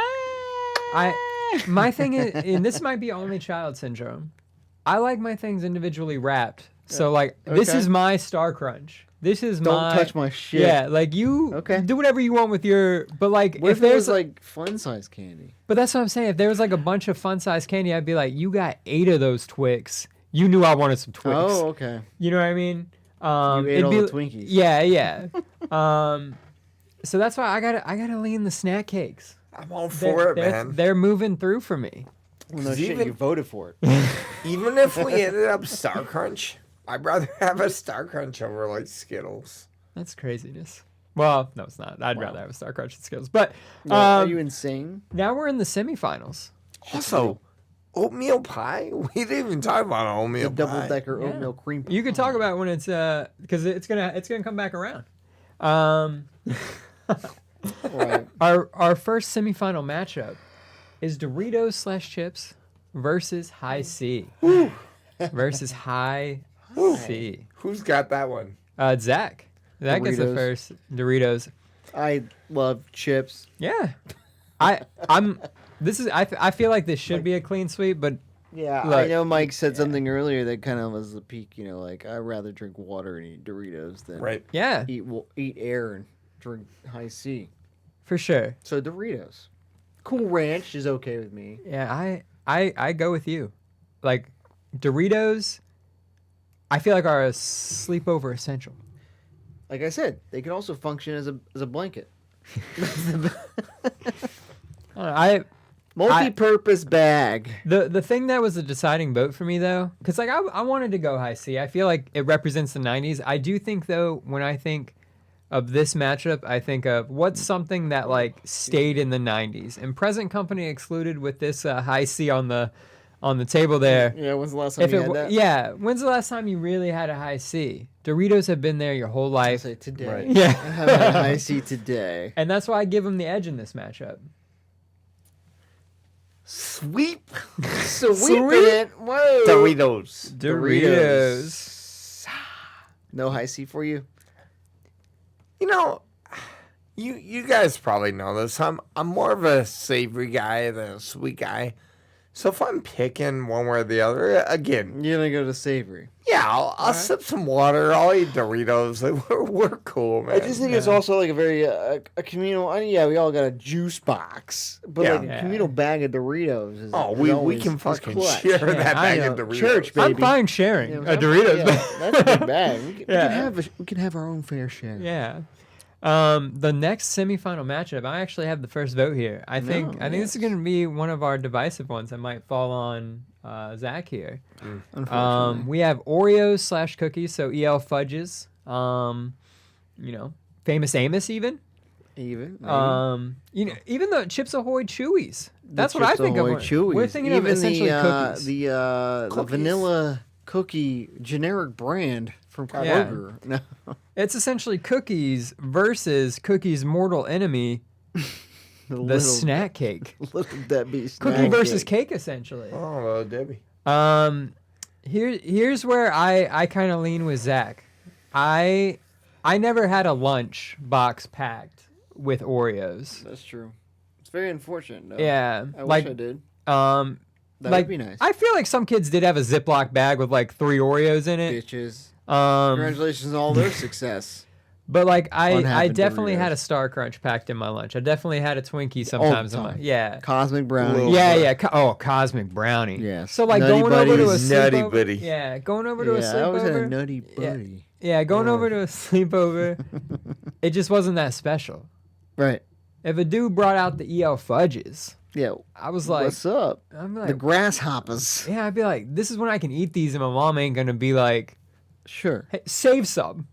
My thing is, and this might be only child syndrome. I like my things individually wrapped. So like, this is my Star Crunch. This is Don't touch my shit. Yeah, like you do whatever you want with your. But like, What if if there's there's like fun size candy? But that's what I'm saying. If there was like a bunch of fun size candy, I'd be like, you got 8 of those Twix. You knew I wanted some Twix. Oh, okay. You know what I mean? You ate all the Twinkies. Yeah, yeah. So that's why I gotta lean the snack cakes. I'm all for it, man. They're moving through for me. Well, no shit, you voted for it. Even if we ended up Star Crunch, I'd rather have a Star Crunch over like Skittles. That's craziness. Well, no, it's not. I'd rather have a Star Crunch than Skittles. But Are you insane? now we're in the semifinals. Also, oatmeal pie? We didn't even talk about oatmeal The pie. double-decker oatmeal cream pie. You could talk about when it's because it's gonna come back around. Right. Our first semifinal matchup is Doritos / chips versus High C. Versus High C. Who's got that one? Zach. Zach gets the Doritos. first Doritos. I love chips. Yeah. I feel like this should be a clean sweep, but Yeah, Look, I know Mike said something earlier that kind of was the peak. You know, like I'd rather drink water and eat Doritos than yeah, eat air and drink high C. for sure. So Doritos, Cool Ranch is okay with me. Yeah, I go with you. Like Doritos, I feel like are a sleepover essential. Like I said, they can also function as a blanket. Multi-purpose bag. The thing that was a deciding vote for me though, because like I wanted to go High C. I feel like it represents the 90s. I do think though, when I think of this matchup, I think of what's something that like stayed in the 90s. And Present Company excluded with this High C on the table there. Yeah, when's the last time you had that? Yeah, when's the last time you really had a High C? Doritos have been there your whole I life. say today. Right. Yeah. I have a high C today. And that's why I give them the edge in this matchup. Sweep It. Whoa. Doritos. No high C for you? You know, you guys probably know this. I'm more of a savory guy than a sweet guy. So if I'm picking one way or the other, again, You're going to go to savory. yeah, I'll sip some water. I'll eat Doritos. Like, we're cool, man. I just think it's also like a very a communal. I mean, yeah, we all got a juice box, but Yeah. like a communal bag of Doritos. Is, Oh, is we always- can is fucking clutch. share Yeah, that I bag of know. Doritos. Church, baby. I'm fine sharing Yeah, a Doritos. yeah, bag. that's a big bag. We Yeah. can have our own fair share. Yeah. The next semifinal matchup, I actually have the first vote here. I think this is going to be one of our divisive ones. I might fall on Zach here. Unfortunately. We have Oreos / cookies, so EL fudges. Famous Amos even. Even. Even the Chips Ahoy Chewies. That's what I Chips think Ahoy of. Chewies. We're thinking of Even essentially cookies. The Cookies. vanilla cookie generic brand from Yeah. Kroger. No. It's essentially cookies versus cookies' mortal enemy, the little, snack cake. little Debbie Cookie snack versus cake. cake, essentially. Oh, Debbie. Here's where I kind of lean with Zach. I never had a lunch box packed with Oreos. That's true. It's very unfortunate. No. Yeah, I like wish I did. That That'd be nice. I feel like some kids did have a Ziploc bag with like 3 Oreos in it. Bitches. Um, Congratulations on all their success. but like I Unhappy definitely Doritos. had a Star Crunch packed in my lunch. I definitely had a Twinkie sometimes in my time. yeah. Cosmic brownie. Yeah. Cosmic brownie. Yes. So like Nutty going over to a Buddies. Nutty sleepover. Buddy. Yeah, going over to a Yeah, I always had a sleepover. nutty buddy. Yeah, going over to a sleepover. It just wasn't that special. Right. If a dude brought out the EL fudges, Yeah. I was like, What's up? I'm The like, grasshoppers. yeah, I'd be like, this is when I can eat these, and my mom ain't gonna be like, Sure. hey, save some.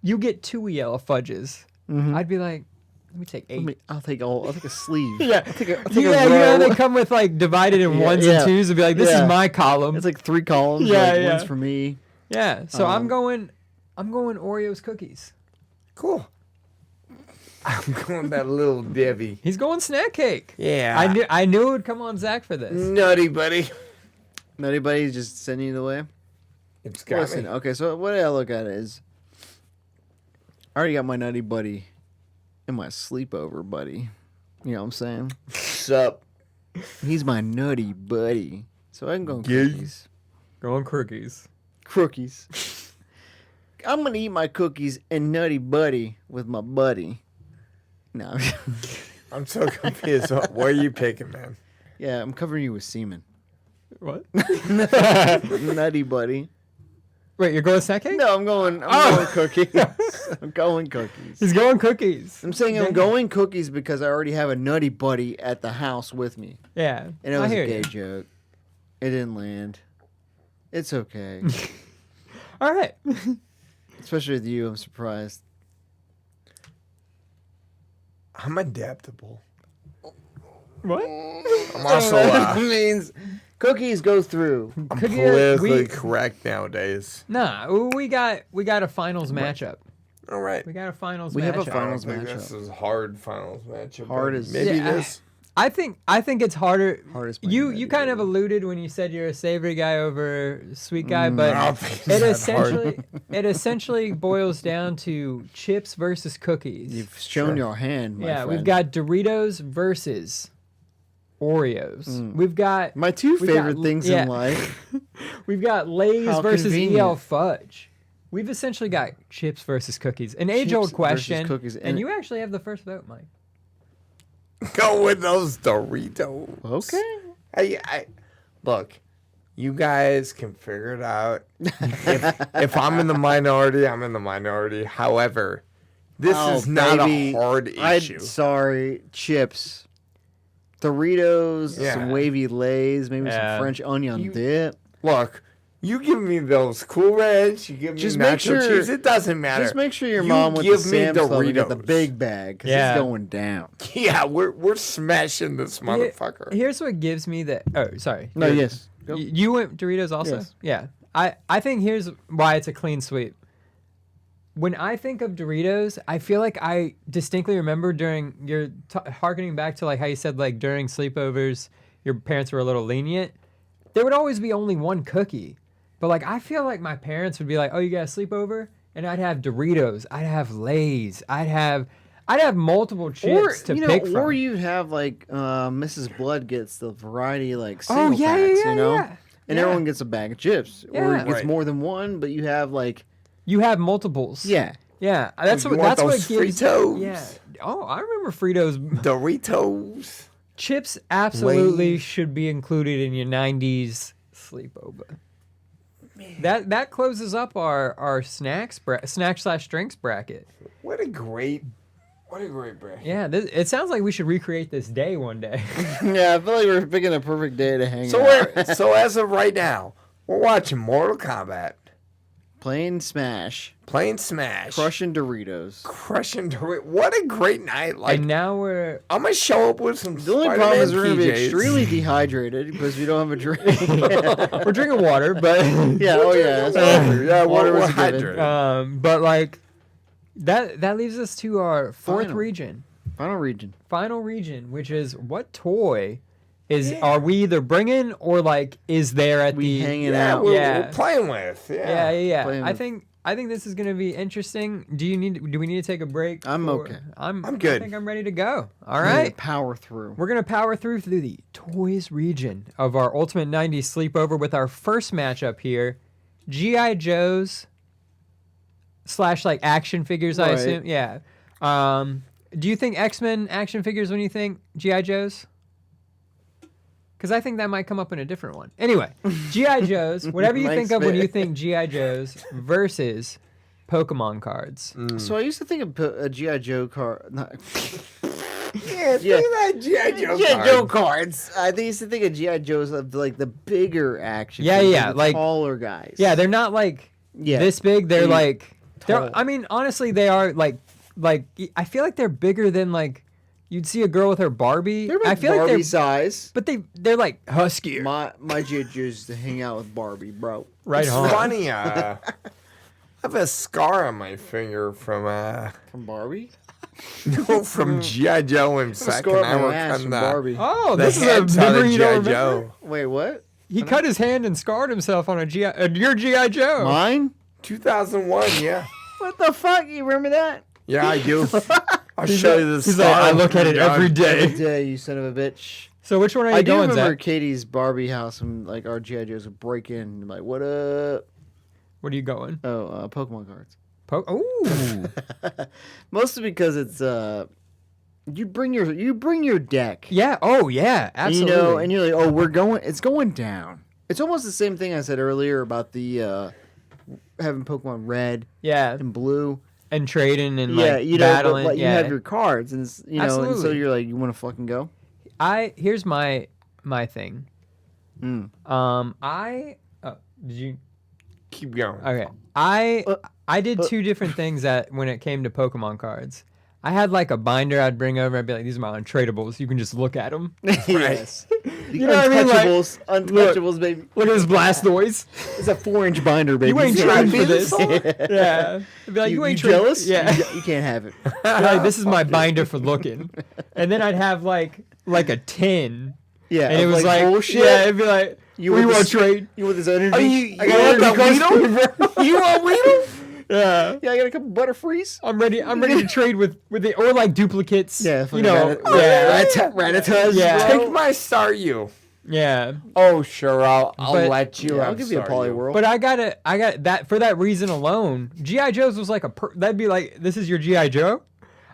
You get 2 EL fudges. I'd be like, let me take 8. I'll take a sleeve. Yeah, I'll take a you know row. they come with like divided in Yeah, ones yeah. and twos, and be like, this Yeah. is my column. It's like 3 columns. Yeah, like, yeah. One's for me. Yeah, so I'm going Oreos cookies. Cool. I'm going that little Debbie. He's going snack cake. Yeah. I knew it would come on Zach for this. Nutty Buddy. Nutty Buddy's just sending it away. It's got Listen, me. okay, so what I look at is I already got my Nutty Buddy and my sleepover buddy. You know what I'm saying? Sup? He's my nutty buddy. So I can go on cookies. Go on cookies. Crookies. I'm going to eat my cookies and nutty buddy with my buddy. No. I'm so confused. What are you picking, man? Yeah, I'm covering you with semen. What? Nutty buddy. Wait, you're going second? No, I'm going cookies. I'm going cookies. He's going cookies. I'm saying I'm going cookies because I already have a nutty buddy at the house with me. Yeah. And it was I a hear gay you. joke. It didn't land. It's okay. All right. Especially with you, I'm surprised. I'm adaptable. What? I'm also means cookies go through. I'm Cookie- politically we- correct nowadays. Nah, we got a finals matchup. All right. We got a finals We matchup. have a finals I don't think matchup. This is hard finals matchup. Hard but as- maybe Yeah, this. I think it's harder. Hardest You kind of alluded when you said you're a savory guy over sweet guy, but I don't think it it's that hard. essentially boils down to chips versus cookies. You've shown your hand, my friend. We've got Doritos versus Oreos. We've got my two we got- favorite things yeah. in life. We've got Lay's How versus convenient. EL Fudge. We've essentially got chips versus cookies. An age-old versus question. cookies. And you actually have the first vote, Mike. Go with those Doritos. Okay. I look. You guys can figure it out. If I'm in the minority, I'm in the minority. However, this is not baby. a hard issue. Sorry, chips. Doritos, Yeah. some wavy Lays, maybe Yeah. some French onion You- dip. Look, you give me those Cool Ranch, you give me Just nacho make sure- cheese. It doesn't matter. Just make sure your You mom with give the me Sam's Club and get the Doritos. big bag because Yeah. it's going down. Yeah, we're smashing this motherfucker. Here's what gives me the. Oh, sorry. No, You're- yes. Go. You went Doritos also? Yes. Yeah. I think here's why it's a clean sweep. When I think of Doritos, I feel like I distinctly remember during your harkening back to like how you said like during sleepovers your parents were a little lenient. There would always be only one cookie, but like I feel like my parents would be like, "Oh, you got a sleepover?" And I'd have Doritos, I'd have Lay's, I'd have multiple chips to pick from. Or you have like Mrs. Blood gets the variety like Oh, single yeah, packs, yeah, you know, yeah. and Yeah. everyone gets a bag of chips, or Yeah. it gets Right. more than one, but you have like You have multiples. yeah. Yeah, that's You what want that's what those gives. Fritos? Yeah. Oh, I remember Fritos. Doritos. Chips absolutely Lay's. should be included in your '90s sleepover. That closes up our snack/drinks bracket. What a great bracket. Yeah, it sounds like we should recreate this day one day. Yeah, I feel like we're picking a perfect day to hang So out. so as of right now, we're watching Mortal Kombat, Playing Smash, playing Smash, crushing Doritos. crushing Doritos. What a great night! Like And now we're I'm gonna show up with some. The only problem is we're Spider-Man gonna be PJs. extremely dehydrated because we don't have a drink. we're drinking water, but Yeah, oh yeah, that's water. Yeah, Water we're was a given. hydrated. but like that leaves us to our fourth Final. region. Final region. Which is what toy are we either bringing or like is there at We the hanging Yeah, out. we're playing with. yeah. Playing I with- think this is gonna be interesting. Do we need to take a break? I'm okay. I'm good. I think I'm ready to go. All We're gonna right. power through. We're gonna power through the toys region of our Ultimate 90s sleepover with our first matchup here, GI Joes / like action figures. I Right. assume. Yeah. Do you think X-Men action figures when you think GI Joes? Because I think that might come up in a different one. Anyway, GI Joes. Whatever you Nice think of when fit. you think GI Joes versus Pokemon cards. So I used to think of a GI Joe card. Yeah, Yeah. look at that G.I. Joe GI card. Joe cards. I used to think of GI Joes of like the bigger action. Yeah, figures, yeah, the like- taller guys. Yeah, they're not like Yeah. this big. They're Big, like, tall. I mean, honestly, they are like I feel like they're bigger than like you'd see a girl with her Barbie. They're I like feel Barbie like they're, size. but they're like huskier. My GI Joes used to hang out with Barbie, bro. Right It's on. funny. I have a scar on my finger from From Barbie. from G.I. Joe and I Sack score and up I my were ass cutting from the, Barbie. Oh, the this is a heads out memory of you G.I. don't remember. Joe. Wait, what? He cut his hand and scarred himself on your GI Joe. Mine? 2001, yeah. What the fuck? You remember that? Yeah, I do. I'll show you this. He's like, I look at it every day. Every day, you son of a bitch. So which one are you I do going, remember Zach? Katie's Barbie house when like our G.I. Joes would break in and like, what up? What are you going? Oh, Pokemon cards. Ooh. Mostly because it's you bring your deck. Yeah. Oh yeah. Absolutely. You know, and you're like, oh, it's going down. It's almost the same thing I said earlier about the having Pokemon Red yeah. and Blue. And trading and Yeah, like you know, battling. but, like, yeah. you have your cards, and it's, you know, and so Absolutely. you're like, you want to fucking go? Here's my thing. Mm. Did you Keep going. Okay. I did two different things when it came to Pokemon cards. I had like a binder I'd bring over. I'd be like, these are my untradables. You can just look at them. Yes. You know what I mean? Like, Untouchables, baby. Look at this Blastoise. It's a 4-inch binder, baby. You ain't trading for this. Yeah. Yeah. I'd be like, you ain't jealous? Yeah. You can't have it. I'd be like, this is my binder for looking. And then I'd have like a tin. Yeah. And it was like, bullshit. yeah, it'd be like, you want to trade? You want this energy? I got Weedle? You want Weedle? Yeah. Yeah, I got a couple Butterfrees. I'm ready to trade with it, or like duplicates. Yeah, you know. Rattatas. Yeah. Take my Staryu. Yeah. Oh, sure. I'll But- let you. I'll have give you a Staryu. Poliwhirl. But I got that for that reason alone. GI Joe's was like that'd be like, this is your GI Joe.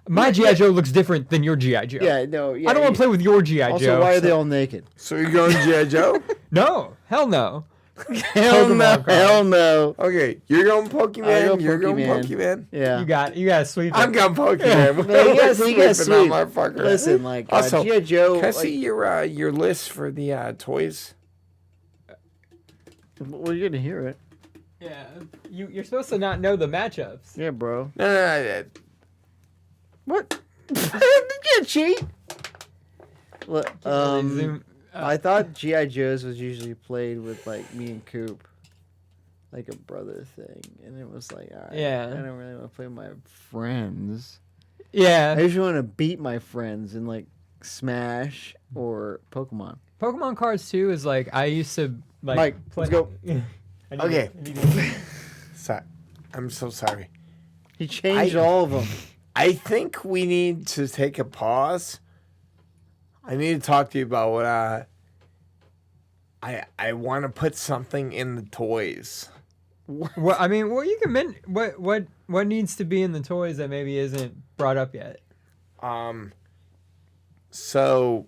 My GI Joe looks different than your GI Joe. yeah, no. Yeah, I don't want to play with your GI Also, Joe. why are they all naked? So you're going G.I. Joe? No, hell no. Hell Pokemon no. cards. Hell no. Okay, you're going Pokemon. go You're going Pokemon. Pokemon. Yeah. You got sweet. I'm going Pokemon. No, you guys Sleeping on sweep. my fucker. Listen, like, Also, G.I. Joe. Can I like, see your list for the toys? well, you're going to hear it. Yeah. You're supposed to not know the matchups. Yeah, bro. No. What? You can't cheat. Look, Zoom. I thought G.I. Joe's was usually played with, like, me and Coop. Like a brother thing. And it was like, all right. Yeah. I don't really want to play with my friends. I Yeah. usually want to beat my friends in, like, Smash or Pokemon. Pokemon cards too is like, I used to like. Mike, let's go. Okay. I'm so sorry. He changed all of them. I think we need to take a pause. I need to talk to you about what I want to put something in the toys. Well, I mean, you can what needs to be in the toys that maybe isn't brought up yet? So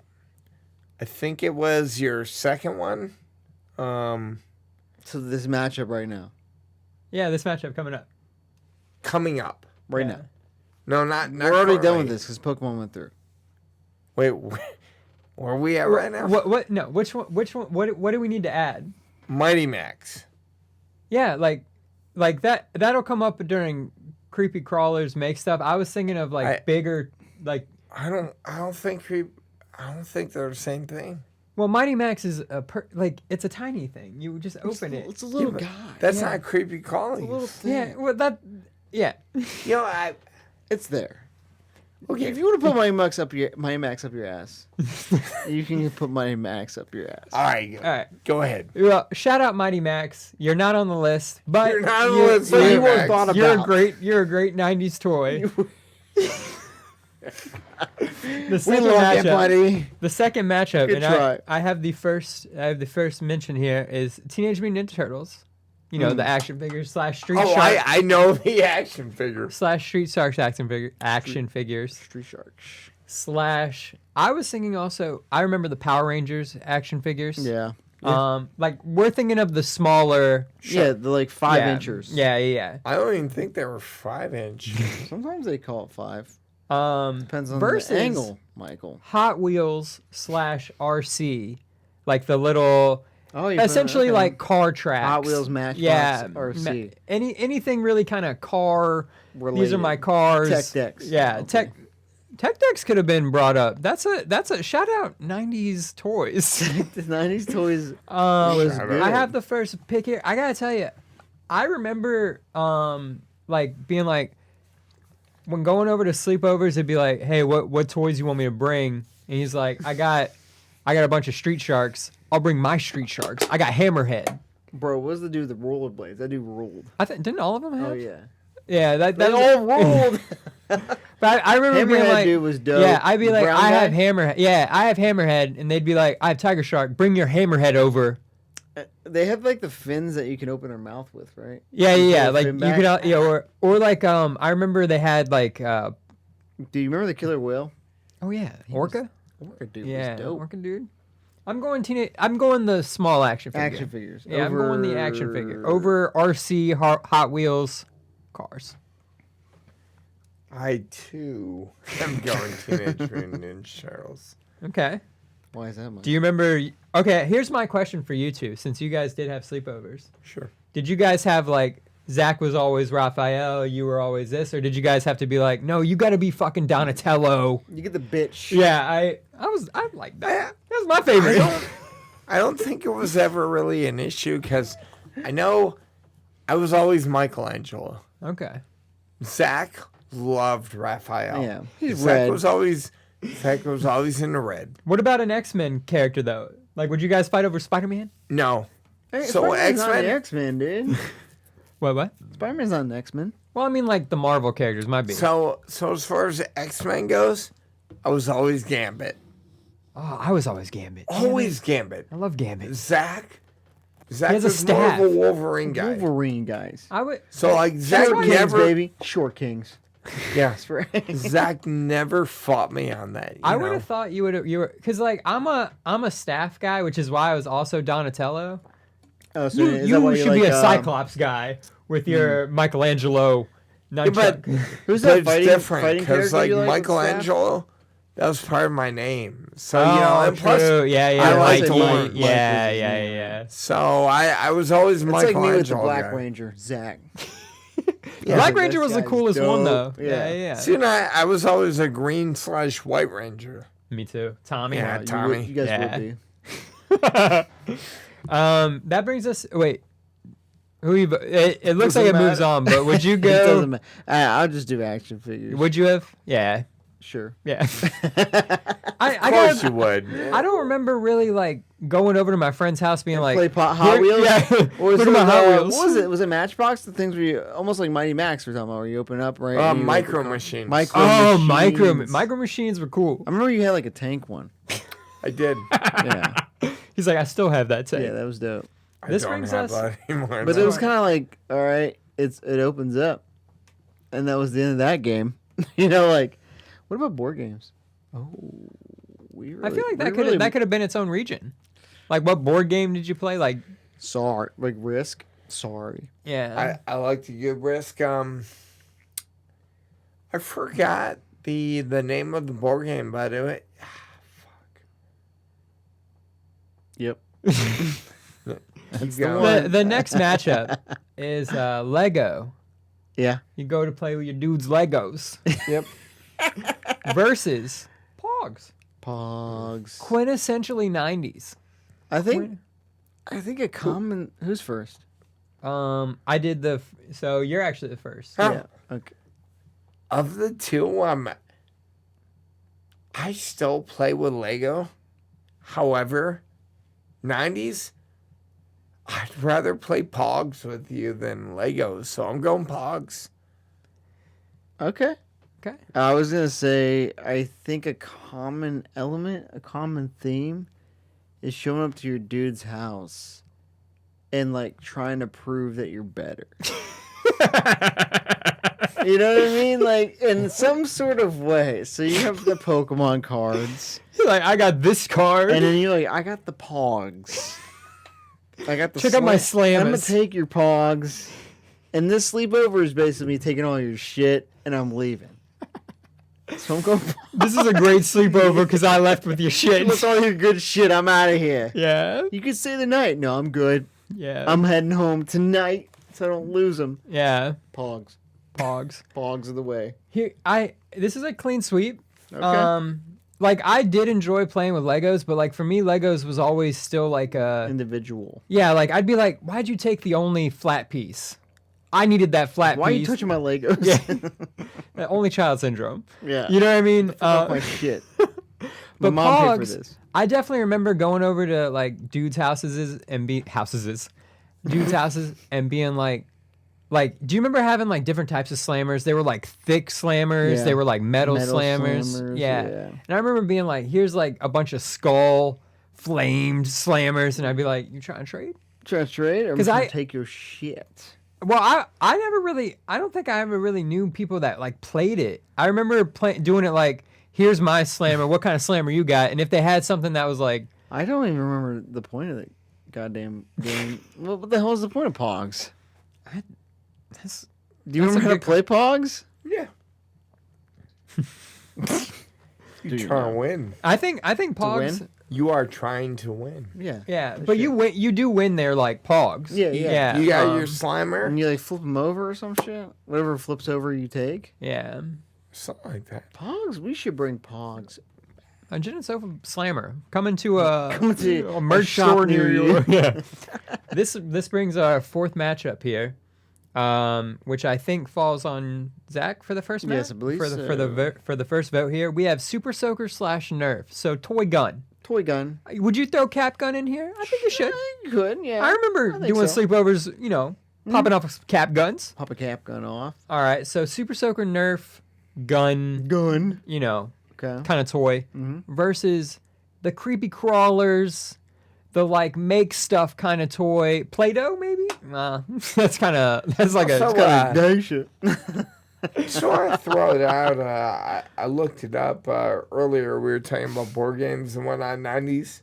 I think it was your second one. So this matchup right now. Yeah, this matchup coming up. Coming up. Right Yeah. now. No, not We're already done currently. with this because Pokemon went through. Wait, where are we at right now? What? No. Which one? What do we need to add? Mighty Max. Yeah, like that. That'll come up during creepy crawlers make stuff. I was thinking of like bigger, like. I don't think they're the same thing. Well, Mighty Max is it's a tiny thing. You just open it. It's a little but guy. That's Yeah. not creepy crawling. It's a little thing. Yeah. Well, that. Yeah. You know, It's there. Okay, if you want to put Mighty Max up your ass, you can put Mighty Max up your ass. all right. All right. Go ahead. Well, shout out Mighty Max. You're not on the list, but You're not on the list, But Mighty you were Max. thought You're about. you're a great '90s toy. The We second love you, matchup. buddy. The second matchup, Good and try. I have the first mention here is Teenage Mutant Ninja Turtles. You know, the action figures / Street Oh, Sharks I know the action figure. / Street Sharks action figures Street Sharks. / I was thinking also. I remember the Power Rangers action figures. Yeah. Like we're thinking of the smaller. Yeah, the like 5 yeah, inchers. Yeah. I don't even think they were 5-inch. Sometimes they call it 5. Depends Depends on versus the angle, Michael. Hot Wheels / RC, like the little. Oh, you Essentially like car tracks. Hot Wheels, Matchbox, yeah, RC. Anything really kind of car. These are Related. my cars. Tech decks. Yeah, Okay. tech decks could have been brought up. That's a shout out 90s toys. The 90s toys was Shout good. out. I have the first pick here. I gotta tell you, I remember like being like when going over to sleepovers, it'd be like, hey, what toys you want me to bring? And he's like, I got a bunch of Street Sharks. I'll bring my Street Sharks. I got Hammerhead. Bro, what's the dude with the rollerblades? That dude rolled. I think didn't all of them have? Oh, yeah. Yeah, that They all rolled. But But I remember being Hammerhead like, dude was dope. yeah, I'd be The like, brown I guy? have Hammerhead. Yeah, I have Hammerhead, and they'd be like, I have Tiger Shark. Bring your Hammerhead over. They have like the fins that you can open their mouth with, right? Yeah, You yeah, pull the like fin you back. could, or like I remember they had like, Do you remember the killer whale? oh yeah, Orca. Orca dude Yeah, was dope. Orca dude. I'm going the small action figure. Action figures. Yeah, I'm going the action figure over RC Hot Wheels cars. I too am going Teenage Mutant Ninja Turtles. Okay. Why is that much? Do you remember? Okay, here's my question for you two, since you guys did have sleepovers. Sure. Did you guys have like Zach was always Raphael, you were always this, or did you guys have to be like, no, you got to be fucking Donatello? You get the bitch. Yeah, I like that. That was my favorite. I don't think it was ever really an issue because I know I was always Michelangelo. Okay. Zach loved Raphael. Yeah, he's Zach red. was always in the red. What about an X-Men character though? Like, would you guys fight over Spider-Man? No. Hey, So Spider-Man's not X-Men- the X-Men, dude. What? Spider-Man's not an X-Men. Well, I mean, like the Marvel characters might be. So as far as X-Men goes, I was always Gambit. Oh, I was always Gambit. Always Gambit. I love Gambit. Zach has a was more of staff. a Wolverine guy. Wolverine guys. I would. So like Zach Short Kings, never, baby. Short Kings. yeah, That's right. Zach never fought me on that. I would have thought you were because like I'm a staff guy, which is why I was also Donatello. Oh, so You, is that why you should like, be a Cyclops guy with your Michelangelo. but Nunchuck. Who's but that it's fighting, different fighting because character like you like with staff? Michelangelo, that was part of my name. So Oh, you know, and plus, true. Yeah, I like Mikey. Thor. Yeah, Mike is yeah, his name. yeah. so I was always It's like Michelangelo. me with the Black guy. Ranger, Zach. Black this Ranger was the guy's coolest one though. dope. Yeah, Yeah. yeah. See, and I was always a green/white ranger. Me too. Tommy. Yeah, You Tommy. would- you guys Yeah. would be. That brings us. Wait. It looks Doesn't like it moves matter. on, but would you It doesn't go? matter. I'll just do action figures. Would you have? Yeah. Sure. Yeah. Of I course gotta, you would. I don't remember really like going over to my friend's house being like, Play Hot "Here- Wheels? Yeah. Or was Look it, at my Hot Wheels. What was it? Was it Matchbox? The things where you almost like Mighty Max we're talking about, where you open up right. and you, like, Micro Machines. Micro Oh, Machines. micro machines were cool. I remember you had like a tank one. I did. Yeah, He's like, I still have that tape. yeah, that was dope. This I don't brings have us- that anymore. But no. it was kind of like, all right, it opens up, and that was the end of that game. You know, like, what about board games? Oh, I feel like that could have been its own region. Like, what board game did you play? Like, Sorry, like Risk. Sorry. yeah. I like to give Risk. I forgot the name of the board game, but it. Yep. That's the one. The next matchup is Lego. Yeah. You go to play with your dude's Legos Yep. versus Pogs. Pogs. Quintessentially 90s. I think a common. Who's first? I did so you're actually the first. Huh. Yeah. Okay. Of the two, I still play with Lego. However, 90s, I'd rather play Pogs with you than Legos, so I'm going Pogs. Okay. Okay. I was gonna say I think a common element, a common theme, is showing up to your dude's house and like trying to prove that you're better. You know what I mean? Like in some sort of way. So you have the Pokemon cards, You're like, I got this card. and then you're like, I got the Pogs. I got the. Check out my I'm gonna Slammers. take your Pogs, and this sleepover is basically me taking all your shit, and I'm leaving. So I'm going. This is a great sleepover because I left with your shit. With all your good shit, I'm out of here. Yeah. You could stay the night. No, I'm good. Yeah. I'm heading home tonight, so I don't lose them. Yeah. Pogs. Pogs. Pogs of the way. Here, this is a clean sweep. Okay. Like I did enjoy playing with Legos, but like for me, Legos was always still like Individual. yeah, like I'd be like, why'd you take the only flat piece? I needed that flat Why are you piece. touching my Legos? Yeah. Only child syndrome. Yeah. You know what I mean? Fuck off my shit. My but mom paid for Pogs, this. I definitely remember going over to like dudes' houses and dudes' houses and being like, like, do you remember having like different types of slammers? They were like thick slammers. Yeah. They were like metal slammers. Yeah. And I remember being like, here's like a bunch of skull flamed slammers. And I'd be like, you trying to trade? Trying to trade? Or trying to take your shit? Well, I never really, I don't think I ever really knew people that like played it. I remember doing it like, here's my slammer. What kind of slammer you got? And if they had something that was like, I don't even remember the point of the goddamn game. What the hell is the point of Pogs? Do you remember how to play Pogs? Yeah. You trying to win. I think Pogs. You are trying to win. Yeah. Yeah, but you win. You do win there like Pogs. Yeah. You got your Slimer. And you like flip them over or some shit. Whatever flips over, you take. Yeah. Something like that. Pogs. We should bring Pogs. A Gin and Sofa Slammer coming to a merch store near you. Yeah. This brings our fourth matchup here, which I think falls on Zach for the first match. Yes, I believe for the first vote here. We have Super Soaker / Nerf. So toy gun. Toy gun. Would you throw Cap Gun in here? I think you should. You could, yeah. I remember doing sleepovers. You know, popping off cap guns. Pop a cap gun off. All right. So Super Soaker Nerf gun. You know. Kind of toy versus the creepy crawlers, the like make stuff kind of toy. Play-Doh maybe? That's like a gay shit. So I throw it out. I looked it up earlier. We were talking about board games and whatnot. 90s.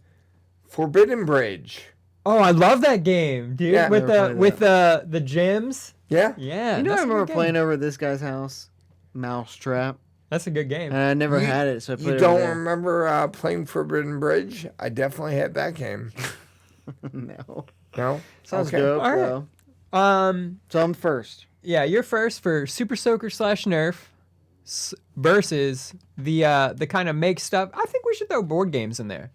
Forbidden Bridge. Oh, I love that game, dude. Yeah, with the gems. Yeah. Yeah. You know, I remember playing over at this guy's house. Mousetrap. That's a good game. And I never had it, so I put it. You don't remember playing Forbidden Bridge? I definitely had that game. No. No? Sounds dope, all right. So I'm first. Yeah, you're first for Super Soaker / Nerf versus the kind of make stuff. I think we should throw board games in there.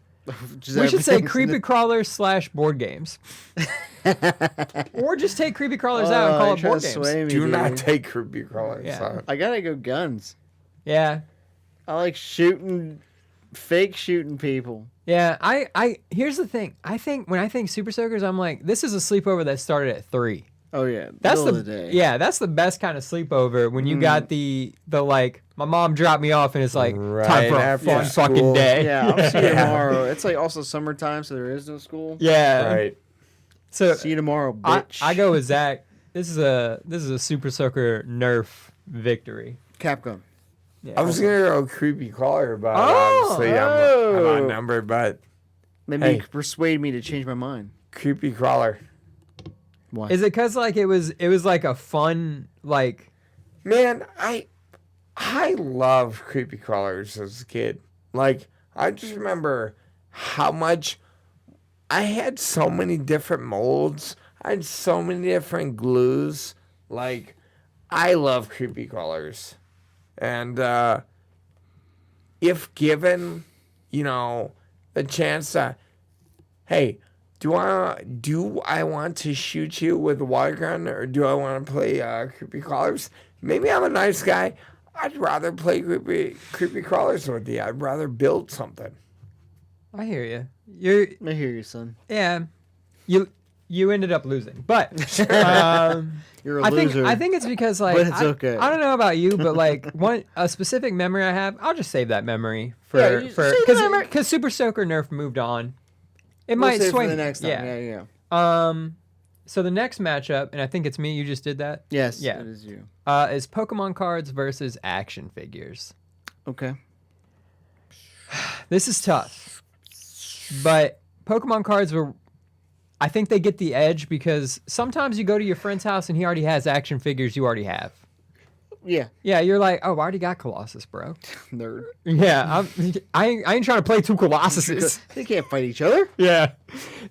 We should say creepy crawlers / board games. Or just take creepy crawlers out and call it board games. Do not take creepy crawlers out. I gotta go guns. Yeah. I like fake shooting people. Yeah, I here's the thing. I think when I think Super Soakers, I'm like, this is a sleepover that started at 3. Oh yeah. That's the day. Yeah, that's the best kind of sleepover when you got the like my mom dropped me off and it's like time for a fun fucking day. Yeah, I'll see you tomorrow. It's like also summertime, so there is no school. Yeah. Right. So see you tomorrow, bitch. I go with Zach. This is a Super Soaker Nerf victory. Capcom. Yeah. I was gonna go creepy crawler, but obviously I'm outnumbered. But maybe you could persuade me to change my mind. Creepy crawler. Why? Is it because like it was like a fun like? Man, I love creepy crawlers as a kid. Like I just remember how much I had so many different molds. I had so many different glues. Like I love creepy crawlers. And if given, the chance to, hey, do I want to shoot you with a water gun or do I want to play creepy crawlers? Maybe I'm a nice guy. I'd rather play creepy crawlers with you. I'd rather build something. I hear you. I hear you, son. Yeah, you ended up losing, but you're a loser. I think it's because like but it's okay. I don't know about you, but like a specific memory I have, I'll just save that memory because Super Soaker Nerf moved on. It might swing for the next time. Yeah. So the next matchup, and I think it's me. You just did that. Yes. Yeah. It is you. Is Pokemon cards versus action figures. Okay. This is tough, but Pokemon cards were. I think they get the edge because sometimes you go to your friend's house and he already has action figures you already have. Yeah. Yeah, you're like, oh, I already got Colossus, bro. Nerd. Yeah, I ain't trying to play 2 Colossuses. They can't fight each other. Yeah.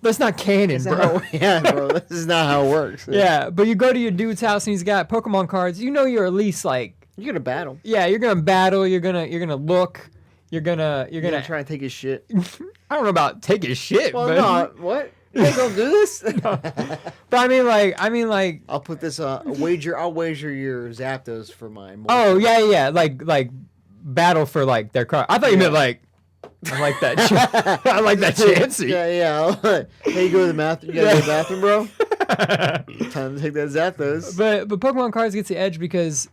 That's not canon, bro. Bro. This is not how it works. Yeah, but you go to your dude's house and he's got Pokemon cards. You know you're at least like... You're going to battle. Yeah, you're going to battle. You're gonna look. You're gonna try and take his shit. I don't know about take his shit, well, but... no, what? You guys don't do this? No. But I mean like I'll put this I'll wager your Zapdos for mine. Oh yeah, like battle for like their car. I thought you meant like I like that I like that Chansey. Yeah. Hey, you go to the bathroom. You gotta go to the bathroom, bro. Time to take that Zathos. But Pokemon cards gets the edge because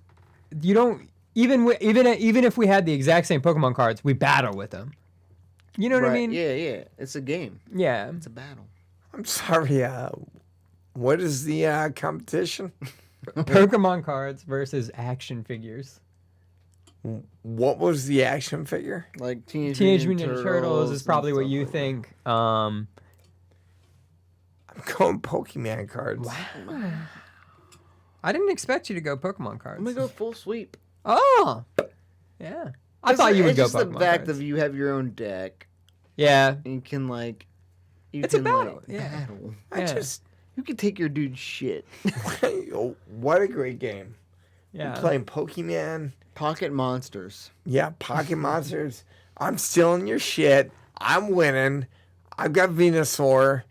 you don't even if we had the exact same Pokemon cards, we battle with them. You know what I mean? Yeah. It's a game. Yeah. It's a battle. I'm sorry. What is the competition? Pokemon cards versus action figures. What was the action figure? Like Teenage Mutant Ninja Turtles is probably what you think. I'm going Pokemon cards. Wow. I didn't expect you to go Pokemon cards. I'm gonna go full sweep. Oh, yeah. I thought you would go Pokemon cards. It's just the fact that you have your own deck. Yeah. And you can like, it's a battle. Yeah. Battle. You can take your dude's shit. What a great game. Yeah. I'm playing Pokemon. Pocket Monsters. Yeah, Pocket Monsters. I'm stealing your shit. I'm winning. I've got Venusaur.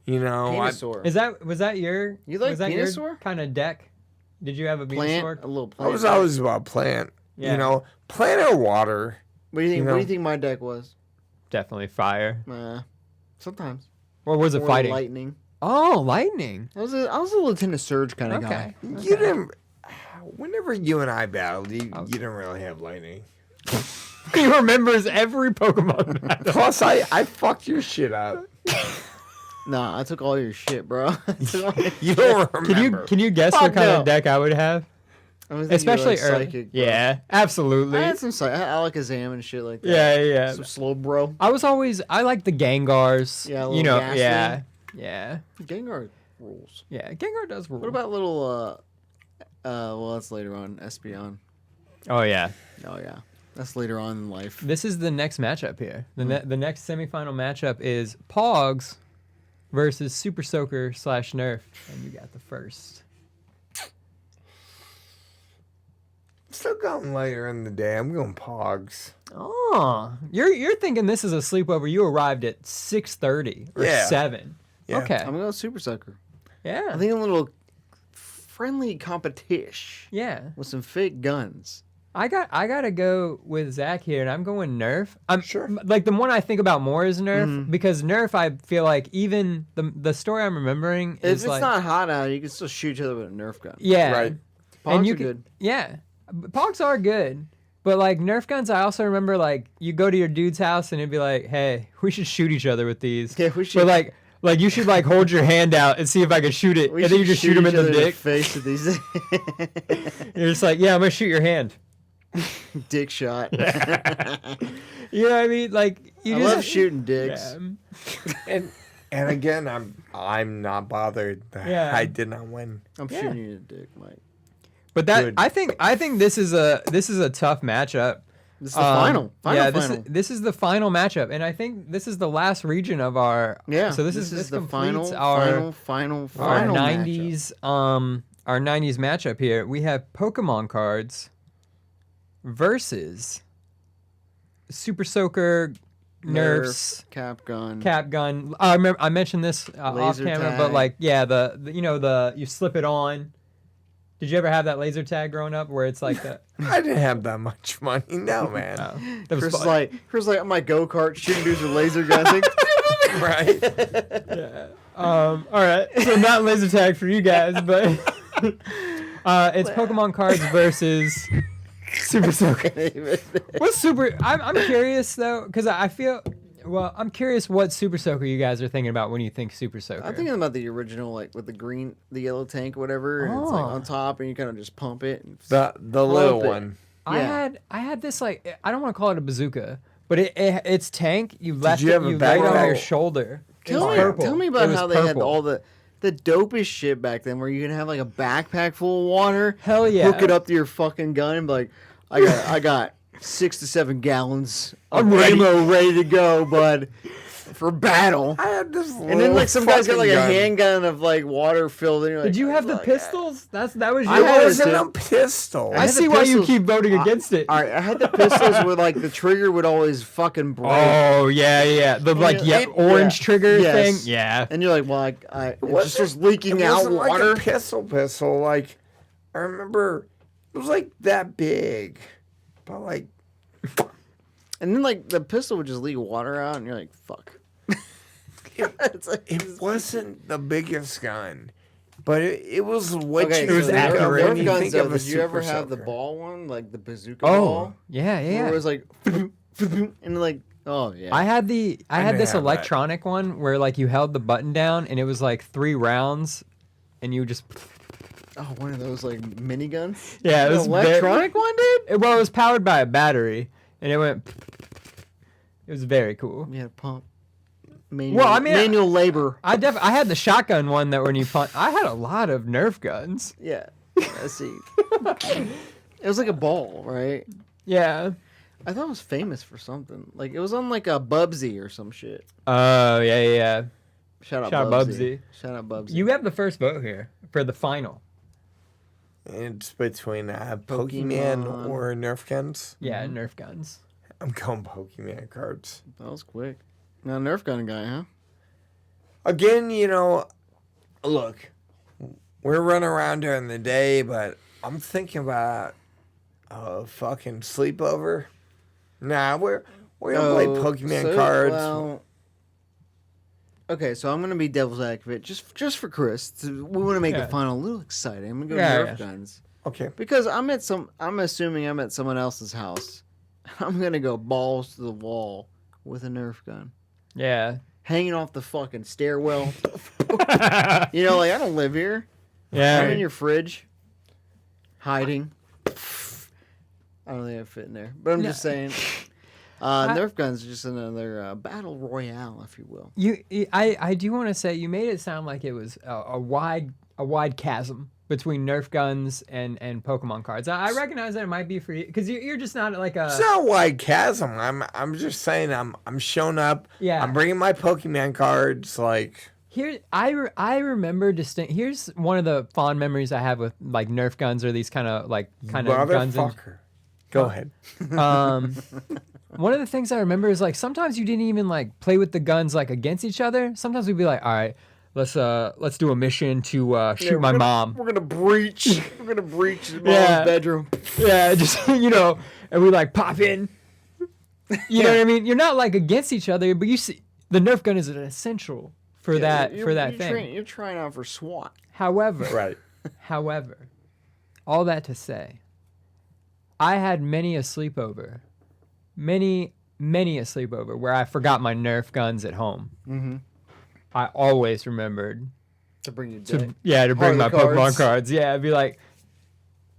You know. Venusaur. Was that your? You like was that Venusaur? Your kind of deck? Did you have a Venusaur? A little plant. I was always about plant. Yeah. You know, plant or water. What do you think? What do you think my deck was? Definitely fire. Sometimes. Or was it fighting? Lightning. Oh, lightning. I was a Lieutenant Surge kind of guy. You didn't. Whenever you and I battled, you didn't really have lightning. He remembers every Pokemon battle. Plus, I fucked your shit up. Nah, I took all your shit, bro. You don't remember. Can you guess what kind of deck I would have? Especially early. Psychic, yeah, absolutely. I had some Alakazam and shit like that. Yeah. Some slow bro. I like the Gengars. Yeah, yeah. Gengar rules. Yeah, Gengar does rule. What about little well, that's later on. Espeon. Oh yeah. That's later on in life. This is the next matchup here. The next semifinal matchup is Pogs versus Super Soaker / Nerf, and you got the first. Still going later in the day. I'm going Pogs. Oh, you're thinking this is a sleepover. You arrived at 6:30 or 7. Yeah. Okay. I'm going Super Soaker. Yeah. I think a little friendly competition. Yeah. With some fake guns. I gotta go with Zach here, and I'm going Nerf. I'm sure. Like the one I think about more is Nerf because Nerf, I feel like even the story I'm remembering is if it's not hot out, you can still shoot each other with a Nerf gun. Yeah. Right. Pogs are good. Yeah. Pogs are good. But like Nerf guns, I also remember like you go to your dude's house and it'd be like, hey, we should shoot each other with these. Yeah, we should. But like you should like hold your hand out and see if I can shoot it, and then you just shoot him in the dick. Face with these. You're just like, yeah, I'm gonna shoot your hand. Dick shot. You know what I mean? Like I love shooting dicks. Yeah. And again, I'm not bothered that I did not win. I'm shooting you in the dick, Mike. But that I think this is a tough matchup. This is the final. This is the final matchup, and I think this is the last region of our. Yeah. So this is the completes final our 90s matchup. Our 90s matchup here. We have Pokemon cards versus Super Soaker, Nerfs, Cap Gun. I remember I mentioned this off camera, tag. but like the you slip it on. Did you ever have that laser tag growing up where it's like that? I didn't have that much money. No, man. That was Chris like on my go-kart shooting dudes with laser guns. Like, right. Yeah. All right. So not laser tag for you guys, but it's Pokemon cards versus Super Soaker. What's Super? I'm curious though, because I feel. Well, I'm curious what Super Soaker you guys are thinking about when you think Super Soaker. I'm thinking about the original, like with the yellow tank, or whatever. And it's like on top, and you kind of just pump it. And the little one. I had this like I don't want to call it a bazooka, but it's tank. You left you it. have a You laid it on backpack? your shoulder. Tell me about how they had all the dopest shit back then, where you can have like a backpack full of water. Hell yeah! Hook it up to your fucking gun and be like, I got 6 to 7 gallons of ammo ready to go, bud, for battle. I had this and then like some guy's got like a handgun of like water filled. And did you have the pistols? That was your. I wasn't a pistol. I see why you keep voting against it. All right, I had the pistols where like the trigger would always fucking break. Oh yeah, the orange trigger thing. Yeah, and you're like, well, it just was leaking out water. Like a pistol. Like I remember, it was like that big, but like. And then, like, the pistol would just leak water out, and you're like, fuck. It wasn't the biggest gun. But it was what Okay, you so think of Nerf when you guns, think though, of a did you ever super have the soaker. ball one, like the bazooka Oh, ball? yeah, Where yeah. it was like, and like, oh yeah. I had this didn't have that. electronic one where like you held the button down and it was like 3 rounds, and you just. Oh, one of those like miniguns. Yeah, it An was electronic one, dude. Well, it was powered by a battery, and it went. It was very cool. Yeah, pump. Manual, Well, I mean, manual labor. I had the shotgun one that when you punch. I had a lot of Nerf guns. Yeah, I see. It was like a ball, right? Yeah. I thought it was famous for something. Like it was on like a Bubsy or some shit. Oh yeah. Shout out Shout out Bubsy. Shout out Bubsy. You have the first vote here for the final. It's between Pokemon Pokemon. or Nerf guns. Yeah, Nerf guns. I'm going Pokemon cards. That was quick. Now Nerf gun guy, huh? Again, look, we're running around during the day, but I'm thinking about a fucking sleepover. Nah, we're gonna play Pokemon cards. Well, okay, so I'm gonna be devil's advocate just for Chris. We want to make the final a little exciting. I'm gonna go Nerf guns. Okay. Because I'm assuming I'm at someone else's house. I'm gonna go balls to the wall with a Nerf gun. Yeah. Hanging off the fucking stairwell. Like I don't live here. Yeah. I'm in your fridge. Hiding. I don't think I fit in there. But I'm just saying. Nerf guns are just another battle royale, if you will. I do want to say you made it sound like it was a wide chasm between Nerf guns and Pokemon cards. I recognize that it might be for you because you're just not like a. It's not a wide chasm. I'm just saying I'm showing up. Yeah. I'm bringing my Pokemon cards. Like Here, I remember distinct. Here's one of the fond memories I have with like Nerf guns or these kind of guns. Go ahead. One of the things I remember is like sometimes you didn't even like play with the guns like against each other. Sometimes we'd be like, all right, let's do a mission to shoot my mom. We're gonna breach. We're gonna breach his mom's bedroom. Yeah, just and we like pop in. You know what I mean? You're not like against each other, but you see, the Nerf gun is an essential for that thing. You're trying out for SWAT. However, all that to say, I had many a sleepover where I forgot my Nerf guns at home. Mm-hmm. I always remembered to bring you to bring my Pokemon cards. Yeah, I'd be like,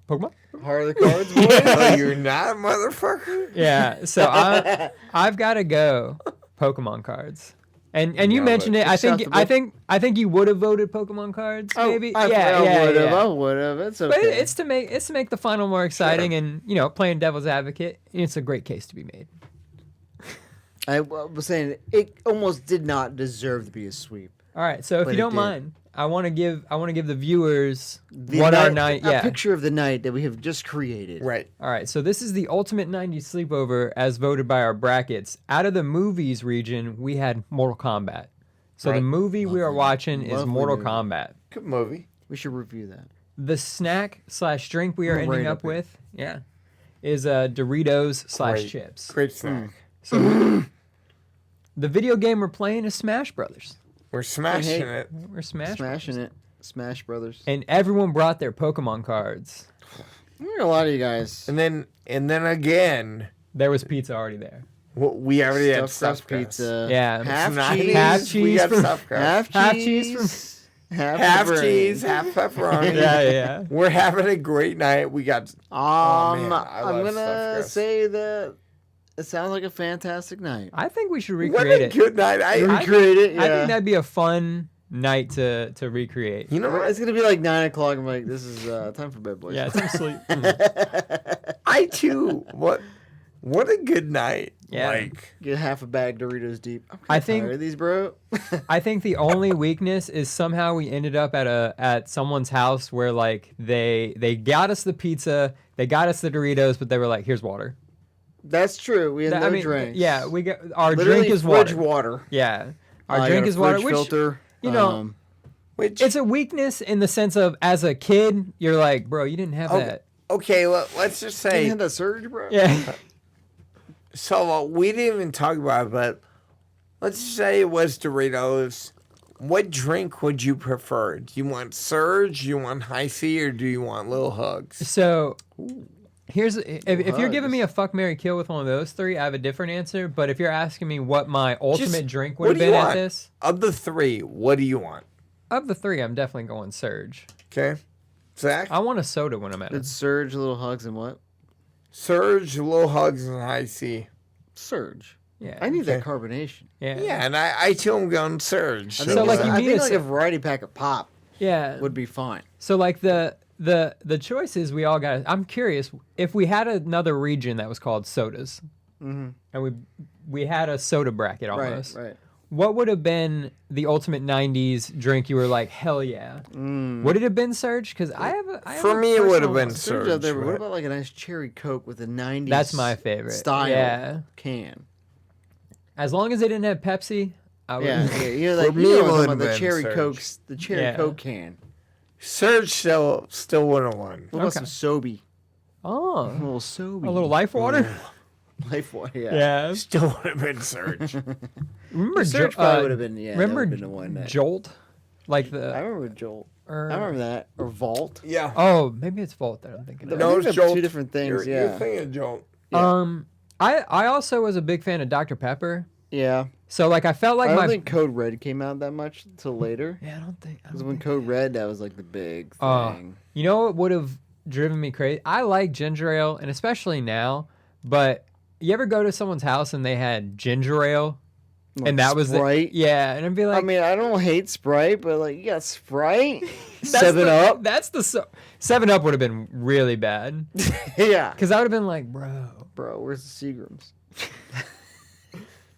Pokemon? Heart of the cards, boy. Oh, you're not a motherfucker? Yeah, so I've got to go Pokemon cards. And you mentioned it. I think you would have voted Pokemon cards. Maybe. I would have. It's okay. But it's to make the final more exciting, and playing devil's advocate. It's a great case to be made. I was saying it almost did not deserve to be a sweep. All right, so if you don't mind, I want to give the viewers a picture of the night that we have just created. Right. All right, so this is the ultimate 90s sleepover as voted by our brackets. Out of the movies region, we had Mortal Kombat. So the movie we are watching is Mortal Kombat. Good movie. We should review that. The snack/drink we are ending up with, is Doritos /chips. Great snack. So the video game we're playing is Smash Brothers. We're smashing it. We're smashing it. Smash Brothers. And everyone brought their Pokemon cards. There are a lot of you guys. And then again, there was pizza already there. We already had stuffed pizza. Yeah, half cheese from half cheese, half pepperoni. Yeah. We're having a great night. We got. I'm gonna say that. It sounds like a fantastic night. I think we should recreate it. What a good night. Recreate it, yeah. I think that'd be a fun night to recreate. You know what? It's going to be like 9 o'clock. I'm like, this is time for bed, boys. Yeah, time to sleep. I too. What a good night. Yeah. Like, get half a bag Doritos deep. I think tired of these, bro. I think the only weakness is somehow we ended up at someone's house where like they got us the pizza, they got us the Doritos, but they were like, here's water. That's true. We had no drinks. Yeah, we got our Literally drink is fridge water. Yeah, our drink is water. Which filter, which it's a weakness in the sense of as a kid, you're like, bro, you didn't have that. Okay, let's just say you had that surge, bro. Yeah. So we didn't even talk about it, but let's just say it was Doritos. what drink would you prefer? Do you want Surge, you want High C, or do you want Little Hugs? So here's if you're giving me a fuck, marry, kill with one of those three, I have a different answer. But if you're asking me what my ultimate drink would have been at this, of the three, what do you want? Of the three, I'm definitely going Surge. Okay, Zach. I want a soda when I'm at it. It's Surge, Little Hugs, and what? Surge, Little Hugs, and High C. Surge. Yeah, I need that carbonation. Yeah, and I too am going Surge. I think, I think like a variety pack of pop. Yeah, would be fine. So like the choices we all got. I'm curious if we had another region that was called sodas, and we had a soda bracket almost. Right. What would have been the ultimate '90s drink? You were like, hell yeah. Would it have been Surge? Because for me, it would have been Surge. Out there, but what about like a nice cherry Coke with a '90s? That's my favorite style can. As long as they didn't have Pepsi, I would. Yeah. You know, like for me, it would have the been cherry Surge. Cokes, the cherry Coke can. Surge still would have won. What about some Sobe? Oh, a little Sobe. A little Life Water. Life Water, yeah. Still would have been Surge. Remember Surge probably would have been. Yeah. Remember been the one that... Jolt? Like I remember Jolt. I remember that. Or Vault. Yeah. Oh, maybe it's Vault that I'm thinking of. No, it's Jolt. Two different things. You're thinking Jolt. Yeah. I also was a big fan of Dr. Pepper. Yeah. So like I felt like I don't think Code Red came out that much until later. Yeah, I don't think. Because when Code Red, that was like the big thing. You know what would have driven me crazy? I like ginger ale, and especially now. But you ever go to someone's house and they had ginger ale, like and that was Sprite? And I'd be like, I mean, I don't hate Sprite, but like you got Sprite, 7-Up. That's the 7-Up would have been really bad. Yeah. Because I would have been like, bro, where's the Seagrams?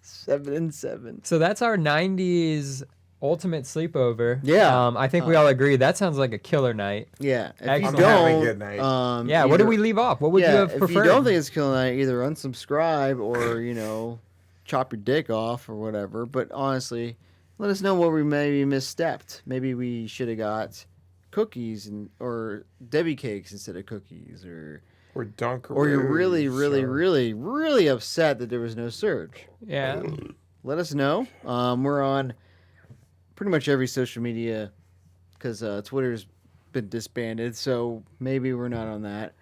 7 and 7. So that's our '90s ultimate sleepover. Yeah. I think we all agree that sounds like a killer night. Yeah. If I'm you don't, having a good night. Yeah. What did we leave off? What would you have preferred? If you don't think it's a killer night, either unsubscribe or chop your dick off or whatever. But honestly, let us know where we maybe misstepped. Maybe we should have got cookies or Debbie cakes instead of cookies, or Dunkaroos. Or you're really, really, really, really upset that there was no Surge. Yeah. Let us know. We're on pretty much every social media because Twitter's been disbanded, so maybe we're not on that.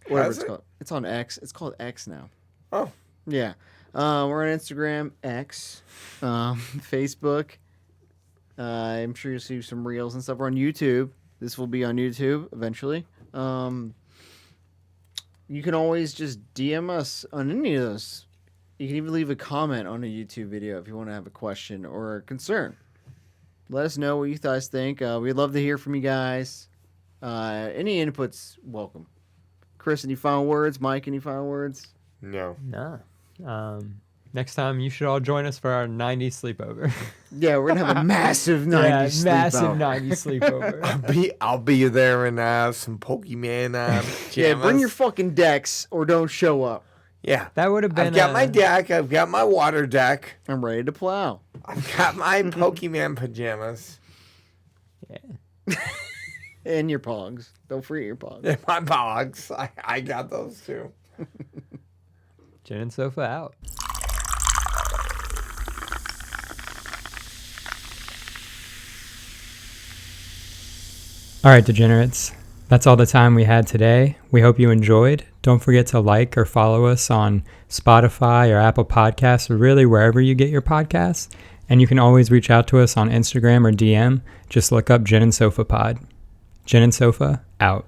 Whatever it's called. It's on X. It's called X now. Oh. Yeah. We're on Instagram, X, Facebook. I'm sure you'll see some reels and stuff. We're on YouTube. This will be on YouTube eventually. You can always just DM us on any of those. You can even leave a comment on a YouTube video if you want to have a question or a concern. Let us know what you guys think. We'd love to hear from you guys. Any input's welcome. Chris, any final words? Mike, any final words? No. Nah. Next time, you should all join us for our '90s sleepover. Yeah, we're gonna have a massive '90s massive '90s sleepover. I'll be there in some Pokemon pajamas. Yeah, bring your fucking decks or don't show up. Yeah, that would have been. I've got my deck. I've got my water deck. I'm ready to plow. I've got my Pokemon pajamas. Yeah. And your pogs. Don't forget your pogs. And my pogs. I got those too. Jen and Sofa out. All right, DeGINerates. That's all the time we had today. We hope you enjoyed. Don't forget to like or follow us on Spotify or Apple Podcasts, or really wherever you get your podcasts. And you can always reach out to us on Instagram or DM. Just look up Jen and Sofa Pod. Jen and Sofa, out.